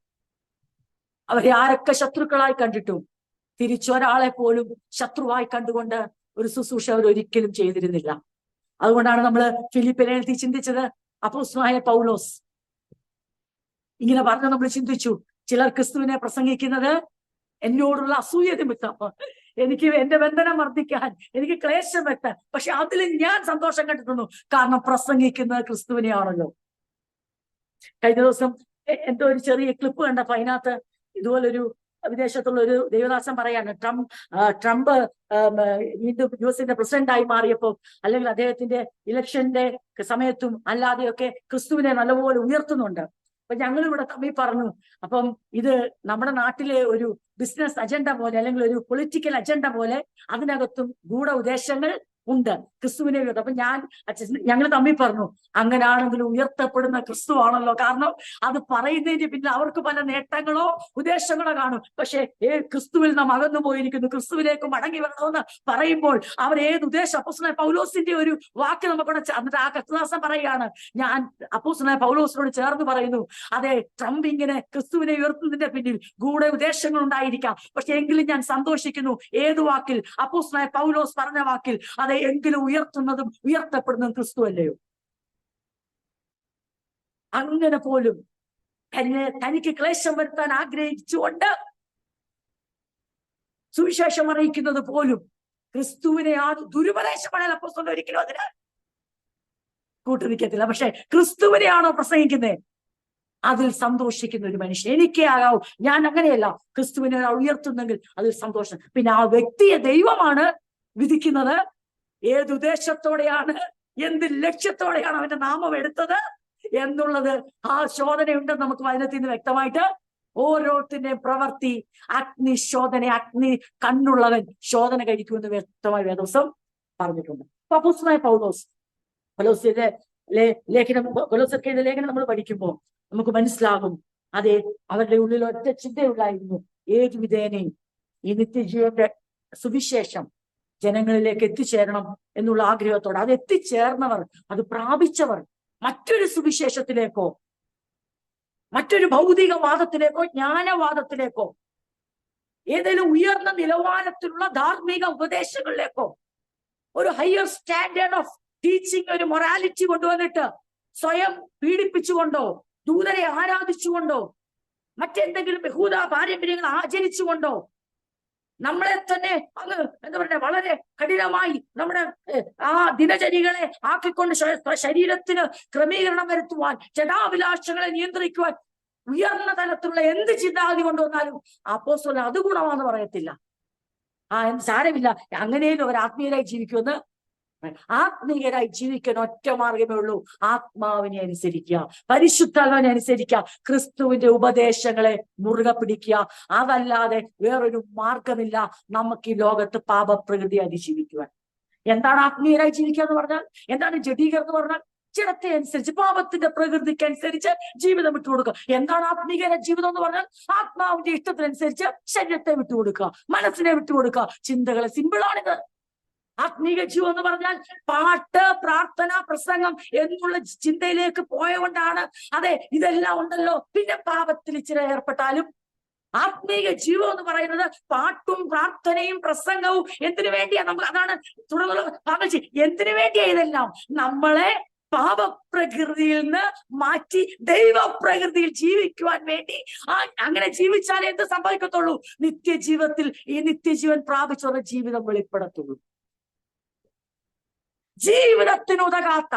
അവരെ ആരൊക്കെ ശത്രുക്കളായി കണ്ടിട്ടും തിരിച്ചൊരാളെ പോലും ശത്രുവായി കണ്ടുകൊണ്ട് ഒരു ശുശ്രൂഷ അവർ ഒരിക്കലും ചെയ്തിരുന്നില്ല. അതുകൊണ്ടാണ് നമ്മൾ ഫിലിപ്പിനെ ചിന്തിച്ചത്. അപ്പോസ്തലനായ പൗലോസ് ഇങ്ങനെ പറഞ്ഞ് നമ്മൾ ചിന്തിച്ചു, ചിലർ ക്രിസ്തുവിനെ പ്രസംഗിക്കുന്നത് എന്നോടുള്ള അസൂയ നിമിത്തം, എനിക്ക് എന്റെ ബന്ധനം വർദ്ധിക്കാൻ, എനിക്ക് ക്ലേശം വെക്കാൻ, പക്ഷെ അതിൽ ഞാൻ സന്തോഷം കണ്ടെത്തുന്നു, കാരണം പ്രസംഗിക്കുന്നത് ക്രിസ്തുവിനെയാണല്ലോ. കഴിഞ്ഞ ദിവസം എന്തോ ഒരു ചെറിയ ക്ലിപ്പ് കണ്ടപ്പോ അതിനകത്ത് ഇതുപോലൊരു വിദേശത്തുള്ള ഒരു ദേവദാസൻ പറയാണ്, ട്രംപ് വീണ്ടും യുഎസിന്റെ പ്രസിഡന്റായി മാറിയപ്പോൾ, അല്ലെങ്കിൽ അദ്ദേഹത്തിന്റെ ഇലക്ഷന്റെ സമയത്തും അല്ലാതെയൊക്കെ ക്രിസ്തുവിനെ നല്ലപോലെ ഉയർത്തുന്നുണ്ട്. അപ്പൊ ഞങ്ങളിവിടെ തമ്മിൽ പറഞ്ഞു, അപ്പം ഇത് നമ്മുടെ നാട്ടിലെ ഒരു ബിസിനസ് അജണ്ട പോലെ, അല്ലെങ്കിൽ ഒരു പൊളിറ്റിക്കൽ അജണ്ട പോലെ അതിനകത്തും ഗൂഢ ഉദ്ദേശങ്ങൾ ഉണ്ട് ക്രിസ്തുവിനെ. അപ്പൊ ഞങ്ങൾ തമ്മിൽ പറഞ്ഞു, അങ്ങനെയാണെങ്കിൽ ഉയർത്തപ്പെടുന്ന ക്രിസ്തു ആണല്ലോ. കാരണം അത് പറയുന്നതിന് പിന്നെ അവർക്ക് പല നേട്ടങ്ങളോ ഉദ്ദേശങ്ങളോ കാണും. പക്ഷെ ക്രിസ്തുവിൽ നാം അകന്നു പോയിരിക്കുന്നു, ക്രിസ്തുവിലേക്ക് മടങ്ങി വരണമെന്ന് പറയുമ്പോൾ അവർ ഏത് ഉദ്ദേശം? അപ്പോസ്തലനായ പൗലോസിന്റെ ഒരു വാക്ക് നമുക്കിവിടെ എന്നിട്ട് ആ കർത്തദാസൻ പറയുകയാണ്, ഞാൻ അപ്പോസ്തലനായ പൗലോസിനോട് ചേർന്ന് പറയുന്നു, അതെ, ട്രംപ് ഇങ്ങനെ ക്രിസ്തുവിനെ ഉയർത്തുന്നതിന്റെ പിന്നിൽ ഗൂഢ ഉദ്ദേശങ്ങൾ ഉണ്ടായിരിക്കാം, പക്ഷെ എങ്കിലും ഞാൻ സന്തോഷിക്കുന്നു. ഏത് വാക്കിൽ? അപ്പോസ്തലനായ പൗലോസ് പറഞ്ഞ വാക്കിൽ. അതെ, എങ്കിലും ഉയർത്തുന്നതും ഉയർത്തപ്പെടുന്നതും ക്രിസ്തു അല്ലയോ? അങ്ങനെ പോലും തനിക്ക് ക്ലേശം വരുത്താൻ ആഗ്രഹിച്ചുകൊണ്ട് സുവിശേഷം അറിയിക്കുന്നത് പോലും ക്രിസ്തുവിനെ ആ ദുരുപദേശമാണ് അപ്പോസ്തലൻ ഒരിക്കലും അതിന് കൂട്ടുനിൽക്കത്തില്ല. പക്ഷെ ക്രിസ്തുവിനെയാണോ പ്രസംഗിക്കുന്നത്? അതിൽ സന്തോഷിക്കുന്ന ഒരു മനുഷ്യൻ. എനിക്കേ ആകാവൂ, ഞാൻ അങ്ങനെയല്ല. ക്രിസ്തുവിനെ ഉയർത്തുന്നെങ്കിൽ അതിൽ സന്തോഷം. പിന്നെ ആ വ്യക്തിയെ ദൈവമാണ് വിധിക്കുന്നത്. ഏതുദ്ദേശത്തോടെയാണ്, എന്ത് ലക്ഷ്യത്തോടെയാണ് അവന്റെ നാമം എടുത്തത് എന്നുള്ളത് ആ ശോധനയുണ്ടെന്ന് നമുക്ക് വചനത്തിൽ നിന്ന് വ്യക്തമായിട്ട് ഓരോരുത്തരുടെയും പ്രവൃത്തി അഗ്നി കണ്ണുള്ളവൻ ശോധന കഴിക്കുമെന്ന് വ്യക്തമായി വേദോസം പറഞ്ഞിട്ടുണ്ട്. അപ്പോസ്തലനായ പൗലോസിന്റെ ലേഖനം, കൊലോസ്യർക്കെഴുതിയ ലേഖനം നമ്മൾ പഠിക്കുമ്പോൾ നമുക്ക് മനസ്സിലാകും, അതെ, അവരുടെ ഉള്ളിൽ ഒറ്റ ചിന്തയുള്ളായിരുന്നു, ഏതു വിധേനയും ഈ നിത്യജീവന്റെ സുവിശേഷം ജനങ്ങളിലേക്ക് എത്തിച്ചേരണം എന്നുള്ള ആഗ്രഹത്തോടെ. അത് എത്തിച്ചേർന്നവർ, അത് പ്രാപിച്ചവർ മറ്റൊരു സുവിശേഷത്തിലേക്കോ മറ്റൊരു ഭൗതികവാദത്തിലേക്കോ ജ്ഞാനവാദത്തിലേക്കോ ഏതെങ്കിലും ഉയർന്ന നിലവാരത്തിലുള്ള ധാർമ്മിക ഉപദേശങ്ങളിലേക്കോ ഒരു ഹയർ സ്റ്റാൻഡേർഡ് ഓഫ് ടീച്ചിങ്, ഒരു മൊറാലിറ്റി കൊണ്ടുവന്നിട്ട് സ്വയം പീഡിപ്പിച്ചുകൊണ്ടോ ദൂതരെ ആരാധിച്ചുകൊണ്ടോ മറ്റെന്തെങ്കിലും ബഹുദ പാരമ്പര്യങ്ങൾ ആചരിച്ചുകൊണ്ടോ നമ്മളെ തന്നെ അങ്ങ് എന്താ പറയുക വളരെ കഠിനമായി നമ്മുടെ ആ ദിനചര്യകളെ ആക്കിക്കൊണ്ട് ശരീരത്തിന് ക്രമീകരണം വരുത്തുവാൻ, ജഡാഭിലാഷങ്ങളെ നിയന്ത്രിക്കുവാൻ ഉയർന്ന തലത്തിലുള്ള എന്ത് ചിന്താഗതി കൊണ്ടുവന്നാലും അപ്പോസ്തലൻ അത് ഗുണമാണെന്ന് പറയത്തില്ല. സാരമില്ല, അങ്ങനെയും അവർ ആത്മീയരായി ജീവിക്കുമെന്ന്. ആത്മീയരായി ജീവിക്കാൻ ഒറ്റ മാർഗമേ ഉള്ളൂ, ആത്മാവിനെ അനുസരിക്കുക, പരിശുദ്ധാത്മാവിനെ അനുസരിക്കുക, ക്രിസ്തുവിന്റെ ഉപദേശങ്ങളെ മുറുകെ പിടിക്കുക. അതല്ലാതെ വേറൊരു മാർഗമില്ല നമുക്ക് ഈ ലോകത്ത് പാപപ്രകൃതി അതിജീവിക്കുവാൻ. എന്താണ് ആത്മീയരായി ജീവിക്കുക എന്ന് പറഞ്ഞാൽ? എന്താണ് ജഡീകരണം എന്ന് പറഞ്ഞാൽ? ജഡത്തെ അനുസരിച്ച്, പാപത്തിന്റെ പ്രകൃതിക്ക് അനുസരിച്ച് ജീവിതം വിട്ടുകൊടുക്കുക. എന്താണ് ആത്മീയ ജീവിതം എന്ന് പറഞ്ഞാൽ? ആത്മാവിന്റെ ഇഷ്ടത്തിനനുസരിച്ച് ശരീരത്തെ വിട്ടുകൊടുക്കുക, മനസ്സിനെ വിട്ടുകൊടുക്കുക, ചിന്തകളെ. സിമ്പിളാണിത്. ആത്മീക ജീവൻ എന്ന് പറഞ്ഞാൽ പാട്ട്, പ്രാർത്ഥന, പ്രസംഗം എന്നുള്ള ചിന്തയിലേക്ക് പോയതുകൊണ്ടാണ്. അതെ, ഇതെല്ലാം ഉണ്ടല്ലോ, പിന്നെ പാപത്തിൽ ഇച്ചിരി ഏർപ്പെട്ടാലും. ആത്മീക ജീവൻ എന്ന് പറയുന്നത് പാട്ടും പ്രാർത്ഥനയും പ്രസംഗവും എന്തിനു വേണ്ടിയാ? നമുക്ക് അതാണ് തുടർന്നുള്ള എന്തിനു വേണ്ടിയാ ഇതെല്ലാം? നമ്മളെ പാപപ്രകൃതിയിൽ നിന്ന് മാറ്റി ദൈവപ്രകൃതിയിൽ ജീവിക്കുവാൻ വേണ്ടി. അങ്ങനെ ജീവിച്ചാലേ എന്ത് സംഭവിക്കത്തുള്ളൂ? നിത്യജീവിതത്തിൽ ഈ നിത്യജീവൻ പ്രാപിച്ചവരുടെ ജീവിതം വെളിപ്പെടത്തുള്ളൂ. ജീവിതത്തിനുതകാത്ത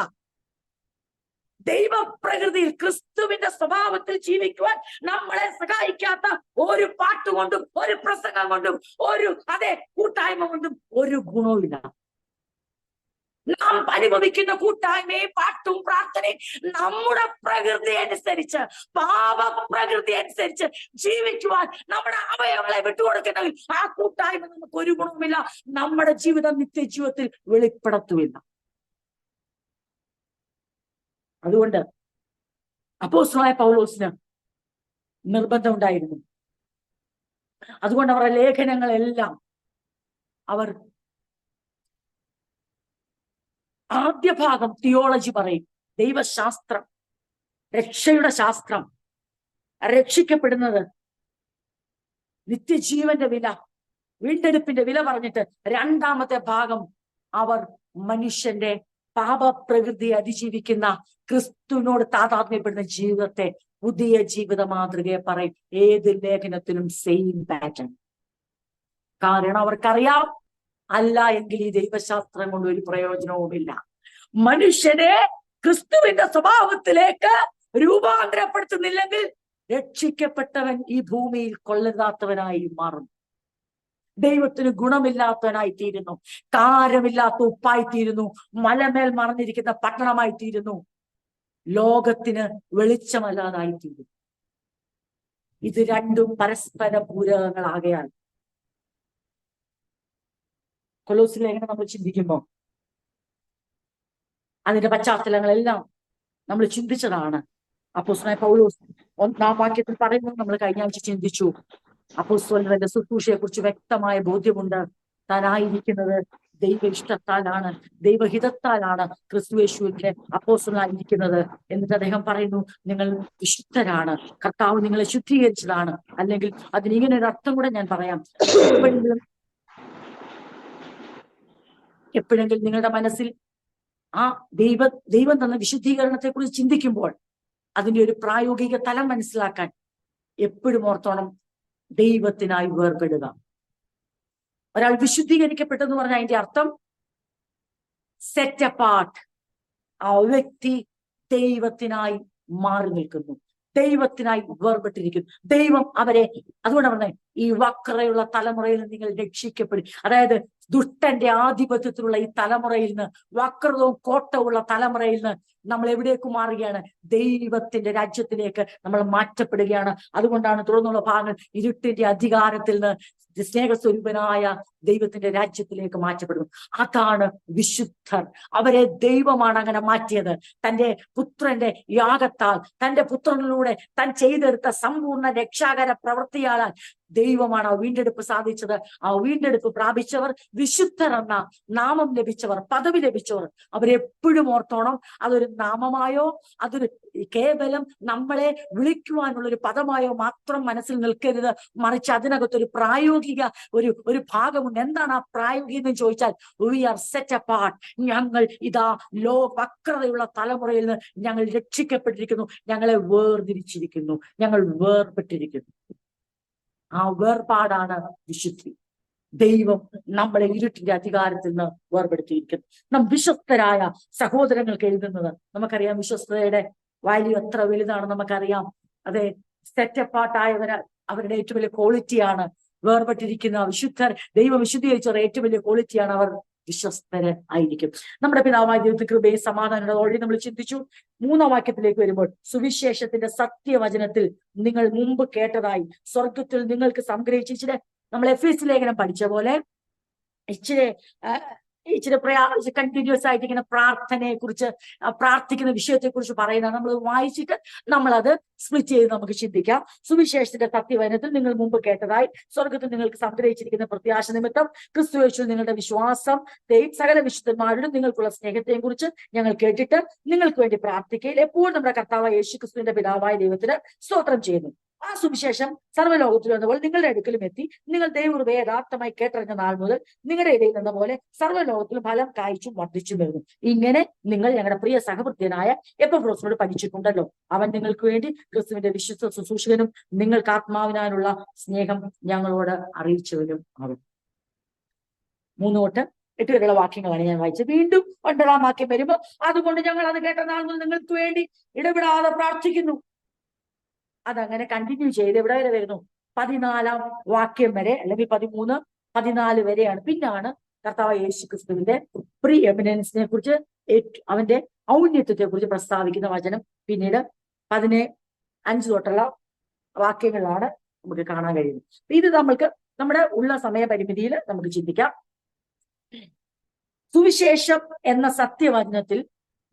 ദൈവപ്രകൃതിയിൽ ക്രിസ്തുവിന്റെ സ്വഭാവത്തിൽ ജീവിക്കുവാൻ നമ്മളെ സഹായിക്കാത്ത ഒരു പാട്ടുകൊണ്ടും ഒരു പ്രസംഗം കൊണ്ടും ഒരു കൂട്ടായ്മ കൊണ്ടും ഒരു ഗുണവുമില്ല. നാം അനുഭവിക്കുന്ന കൂട്ടായ്മയും പാട്ടും പ്രാർത്ഥനയും നമ്മുടെ പ്രകൃതി അനുസരിച്ച്, പാപപ്രകൃതി അനുസരിച്ച് ജീവിക്കുവാൻ നമ്മുടെ അവയവങ്ങളെ വിട്ടുകൊടുക്കണമെങ്കിൽ ആ കൂട്ടായ്മ നമുക്ക് ഒരു ഗുണവുമില്ല, നമ്മുടെ ജീവിതം നിത്യജീവിതത്തിൽ വെളിപ്പെടുത്തുമില്ല. അതുകൊണ്ട് അപ്പോസ്തലനായ പൗലോസിന് നിർബന്ധം ഉണ്ടായിരുന്നു. അതുകൊണ്ട് അവരുടെ ലേഖനങ്ങളെല്ലാം അവർ ആദ്യ ഭാഗം തിയോളജി പറയും, ദൈവശാസ്ത്രം, രക്ഷയുടെ ശാസ്ത്രം, രക്ഷിക്കപ്പെടുന്നത്, നിത്യജീവന്റെ വില, വീണ്ടെടുപ്പിന്റെ വില പറഞ്ഞിട്ട് രണ്ടാമത്തെ ഭാഗം അവർ മനുഷ്യന്റെ പാപപ്രകൃതിയെ അതിജീവിക്കുന്ന ക്രിസ്തുവിനോട് താതാത്മ്യപ്പെടുന്ന ജീവിതത്തെ, പുതിയ ജീവിത മാതൃകയെ പറയും. ഏത് ലേഖനത്തിലും സെയിം പാറ്റേൺ. കാരണം അവർക്കറിയാം, അല്ല എങ്കിൽ ഈ ദൈവശാസ്ത്രം കൊണ്ട് ഒരു പ്രയോജനവുമില്ല. മനുഷ്യനെ ക്രിസ്തുവിന്റെ സ്വഭാവത്തിലേക്ക് രൂപാന്തരപ്പെടുത്തുന്നില്ലെങ്കിൽ രക്ഷിക്കപ്പെട്ടവൻ ഈ ഭൂമിയിൽ കൊള്ളരുതാത്തവനായി മാറുന്നു, ദൈവത്തിന് ഗുണമില്ലാത്തവനായി തീരുന്നു, കാരമില്ലാത്ത ഉപ്പായിത്തീരുന്നു, മലമേൽ മറഞ്ഞിരിക്കുന്ന പട്ടണമായി തീരുന്നു, ലോകത്തിന് വെളിച്ചമല്ലാതായി തീരുന്നു. ഇത് രണ്ടും പരസ്പര പൂരകങ്ങളാകയാൽ കൊലോസ്യ ലേഖനം നമ്മൾ ചിന്തിക്കുമ്പോൾ അതിന്റെ പശ്ചാത്തലങ്ങളെല്ലാം നമ്മൾ ചിന്തിച്ചതാണ്. അപ്പോസ്തലനായ പൗലോസ് 1-ാം വാക്യത്തിൽ പറയുന്നത് നമ്മൾ കഴിഞ്ഞ ആഴ്ച ചിന്തിച്ചു. അപ്പോസ്തലന് തന്റെ ശുശ്രൂഷയെ കുറിച്ച് വ്യക്തമായ ബോധ്യമുണ്ട്. താനായിരിക്കുന്നത് ദൈവ ഇഷ്ടത്താലാണ്, ദൈവഹിതത്താലാണ് ക്രിസ്തുയേശുവിന്റെ അപ്പോസ്തലനായിരിക്കുന്നത്. എന്നിട്ട് അദ്ദേഹം പറയുന്നു, നിങ്ങൾ വിശുദ്ധരാണ്, കർത്താവ് നിങ്ങളെ ശുദ്ധീകരിച്ചതാണ്. അല്ലെങ്കിൽ അതിനിങ്ങനെ ഒരു അർത്ഥം കൂടെ ഞാൻ പറയാം. എപ്പോഴെങ്കിലും നിങ്ങളുടെ മനസ്സിൽ ആ ദൈവം തന്ന വിശുദ്ധീകരണത്തെ കുറിച്ച് ചിന്തിക്കുമ്പോൾ അതിന്റെ ഒരു പ്രായോഗിക തലം മനസ്സിലാക്കാൻ എപ്പോഴും ഓർത്തോണം, ദൈവത്തിനായി വേർപെടുക. ഒരാൾ വിശുദ്ധീകരിക്കപ്പെട്ടെന്ന് പറഞ്ഞാൽ അതിന്റെ അർത്ഥം സെറ്റ് അപ്പാർട്ട്. ആ വ്യക്തി ദൈവത്തിനായി മാറി നിൽക്കുന്നു, ദൈവത്തിനായി വേർപെട്ടിരിക്കുന്നു. ദൈവം അവരെ, അതുകൊണ്ട് പറഞ്ഞേ, ഈ വക്രയുള്ള തലമുറയിൽ നിങ്ങൾ രക്ഷിക്കപ്പെടും. അതായത് ദുഷ്ടന്റെ ആധിപത്യത്തിലുള്ള ഈ തലമുറയിൽ നിന്ന്, വക്രതവും കോട്ടവുമുള്ള തലമുറയിൽ നിന്ന് നമ്മൾ എവിടേക്ക് മാറുകയാണ്? ദൈവത്തിന്റെ രാജ്യത്തിലേക്ക് നമ്മൾ മാറ്റപ്പെടുകയാണ്. അതുകൊണ്ടാണ് തുടർന്നുള്ള ഭാഗങ്ങൾ ഇരുട്ടിന്റെ അധികാരത്തിൽ നിന്ന് സ്നേഹസ്വരൂപനായ ദൈവത്തിന്റെ രാജ്യത്തിലേക്ക് മാറ്റപ്പെടുന്നു. അതാണ് വിശുദ്ധർ. അവരെ ദൈവമാണ് അങ്ങനെ മാറ്റിയത്. തന്റെ പുത്രന്റെ യാഗത്താൽ, തന്റെ പുത്രനിലൂടെ താൻ ചെയ്തെടുത്ത സമ്പൂർണ്ണ രക്ഷാകര പ്രവൃത്തിയാൽ ദൈവമാണ് ആ വീണ്ടെടുപ്പ് സാധിച്ചത്. ആ വീണ്ടെടുപ്പ് പ്രാപിച്ചവർ, വിശുദ്ധർ എന്ന നാമം ലഭിച്ചവർ, പദവി ലഭിച്ചവർ, അവരെപ്പോഴും ഓർത്തോണം. അതൊരു നാമമായോ അതൊരു കേവലം നമ്മളെ വിളിക്കുവാനുള്ള ഒരു പദമായോ മാത്രം മനസ്സിൽ നിൽക്കരുത്. മറിച്ച് അതിനകത്തൊരു പ്രായോഗിക ഒരു ഭാഗമുണ്ട്. എന്താണ് ആ പ്രായോഗികം എന്ന് ചോദിച്ചാൽ, വി ആർ സെറ്റ് അപ്പാർട്ട്. ഞങ്ങൾ ഇതാ വക്രതയുള്ള തലമുറയിൽ നിന്ന് ഞങ്ങൾ രക്ഷിക്കപ്പെട്ടിരിക്കുന്നു, ഞങ്ങളെ വേർതിരിച്ചിരിക്കുന്നു, ഞങ്ങൾ വേർപെട്ടിരിക്കുന്നു. ആ വേർപാടാണ് വിശുദ്ധി. ദൈവം നമ്മളെ ഇരുട്ടിന്റെ അധികാരത്തിൽ നിന്ന് വേർപെടുത്തിയിരിക്കുന്നു. നാം വിശ്വസ്തരായ സഹോദരങ്ങൾക്ക് എഴുതുന്നത് നമുക്കറിയാം. വിശ്വസ്തയുടെ വാല്യൂ എത്ര വലുതാണ് നമുക്കറിയാം. അതെ, സെറ്റ് അപ്പാർട്ടായവര് അവരുടെ ഏറ്റവും വലിയ ക്വാളിറ്റിയാണ്. വേർപെട്ടിരിക്കുന്ന വിശുദ്ധർ, ദൈവം വിശുദ്ധീകരിച്ചവർ ഏറ്റവും വലിയ ക്വാളിറ്റിയാണ് അവർ വിശ്വസ്തര് ആയിരിക്കും. നമ്മുടെ പിതാവായ ദൈവത്തിന്റെ കൃപയും സമാധാനം ഓൾറെഡി നമ്മൾ ചിന്തിച്ചു. 3-ാം വാക്യത്തിലേക്ക് വരുമ്പോൾ, സുവിശേഷത്തിന്റെ സത്യവചനത്തിൽ നിങ്ങൾ മുമ്പ് കേട്ടതായി സ്വർഗത്തിൽ നിങ്ങൾക്ക് സംഗ്രഹിച്ചിട്ട്, നമ്മൾ എഫേസ്യ ലേഖനം പഠിച്ച പോലെ ഇച്ചിരി കണ്ടിന്യൂസ് ആയിട്ട് ഇങ്ങനെ പ്രാർത്ഥനയെ കുറിച്ച്, പ്രാർത്ഥിക്കുന്ന വിഷയത്തെ കുറിച്ച് പറയുന്നതാണ്. നമ്മൾ വായിച്ചിട്ട് നമ്മളത് സ്പ്ലിറ്റ് ചെയ്ത് നമുക്ക് ചിന്തിക്കാം. സുവിശേഷത്തിന്റെ സത്യവചനത്തിൽ നിങ്ങൾ മുമ്പ് കേട്ടതായി സ്വർഗത്തിൽ നിങ്ങൾക്ക് സംഗ്രഹിച്ചിരിക്കുന്ന പ്രത്യാശ നിമിത്തം ക്രിസ്തുയേശുവിൽ നിങ്ങളുടെ വിശ്വാസം സകല വിശുദ്ധന്മാരോടും നിങ്ങൾക്കുള്ള സ്നേഹത്തെയും കുറിച്ച് ഞങ്ങൾ കേട്ടിട്ട് നിങ്ങൾക്ക് വേണ്ടി പ്രാർത്ഥിക്കുകയിൽ എപ്പോഴും നമ്മുടെ കർത്താവായ യേശു ക്രിസ്തുവിന്റെ പിതാവായ ദൈവത്തിന് സ്തോത്രം ചെയ്യുന്നു. ആ സുവിശേഷം സർവ്വലോകത്തിൽ വന്നപ്പോൾ നിങ്ങളുടെ അടുക്കലും എത്തി. നിങ്ങൾ ദൈവകൃപയെ യഥാർത്ഥമായി കേട്ടറിഞ്ഞ നാൾ മുതൽ നിങ്ങളുടെ ഇടയിൽ നിന്ന പോലെ സർവ്വലോകത്തിലും ഫലം കായ്ച്ചും വർദ്ധിച്ചും വരുന്നു. ഇങ്ങനെ നിങ്ങൾ ഞങ്ങളുടെ പ്രിയ സഹവൃത്യനായ എപ്പഫ്രോസിനോട് പഠിച്ചിട്ടുണ്ടല്ലോ. അവൻ നിങ്ങൾക്ക് വേണ്ടി ക്രിസ്തുവിന്റെ വിശ്വസ്ത ശുശ്രൂഷകനും നിങ്ങൾക്ക് ആത്മാവിനാലുള്ള സ്നേഹം ഞങ്ങളോട് അറിയിച്ചവനും ആവും. 3-8 വരെയുള്ള വാക്യങ്ങളാണ് ഞാൻ വായിച്ചത്. വീണ്ടും 9-ാം വാക്യം വരുമ്പോൾ, അതുകൊണ്ട് ഞങ്ങൾ അത് കേട്ട നാൾ മുതൽ നിങ്ങൾക്ക് വേണ്ടി ഇടപെടാതെ പ്രാർത്ഥിക്കുന്നു. അതങ്ങനെ കണ്ടിന്യൂ ചെയ്ത് എവിടെ വരെ വരുന്നു? 14-ാം വാക്യം വരെ, അല്ലെങ്കിൽ 13-14 വരെയാണ്. പിന്നാണ് കർത്താവ് യേശു ക്രിസ്തുവിന്റെ പ്രീ എമിനൻസിനെ കുറിച്ച്, അവന്റെ ഔന്നത്യത്തെ കുറിച്ച് പ്രസ്താവിക്കുന്ന വചനം പിന്നീട് 15 തൊട്ടുള്ള വാക്യങ്ങളാണ് നമുക്ക് കാണാൻ കഴിയുന്നത്. ഇത് നമ്മൾക്ക് നമ്മുടെ ഉള്ള സമയപരിമിതിയിൽ നമുക്ക് ചിന്തിക്കാം. സുവിശേഷം എന്ന സത്യവചനത്തിൽ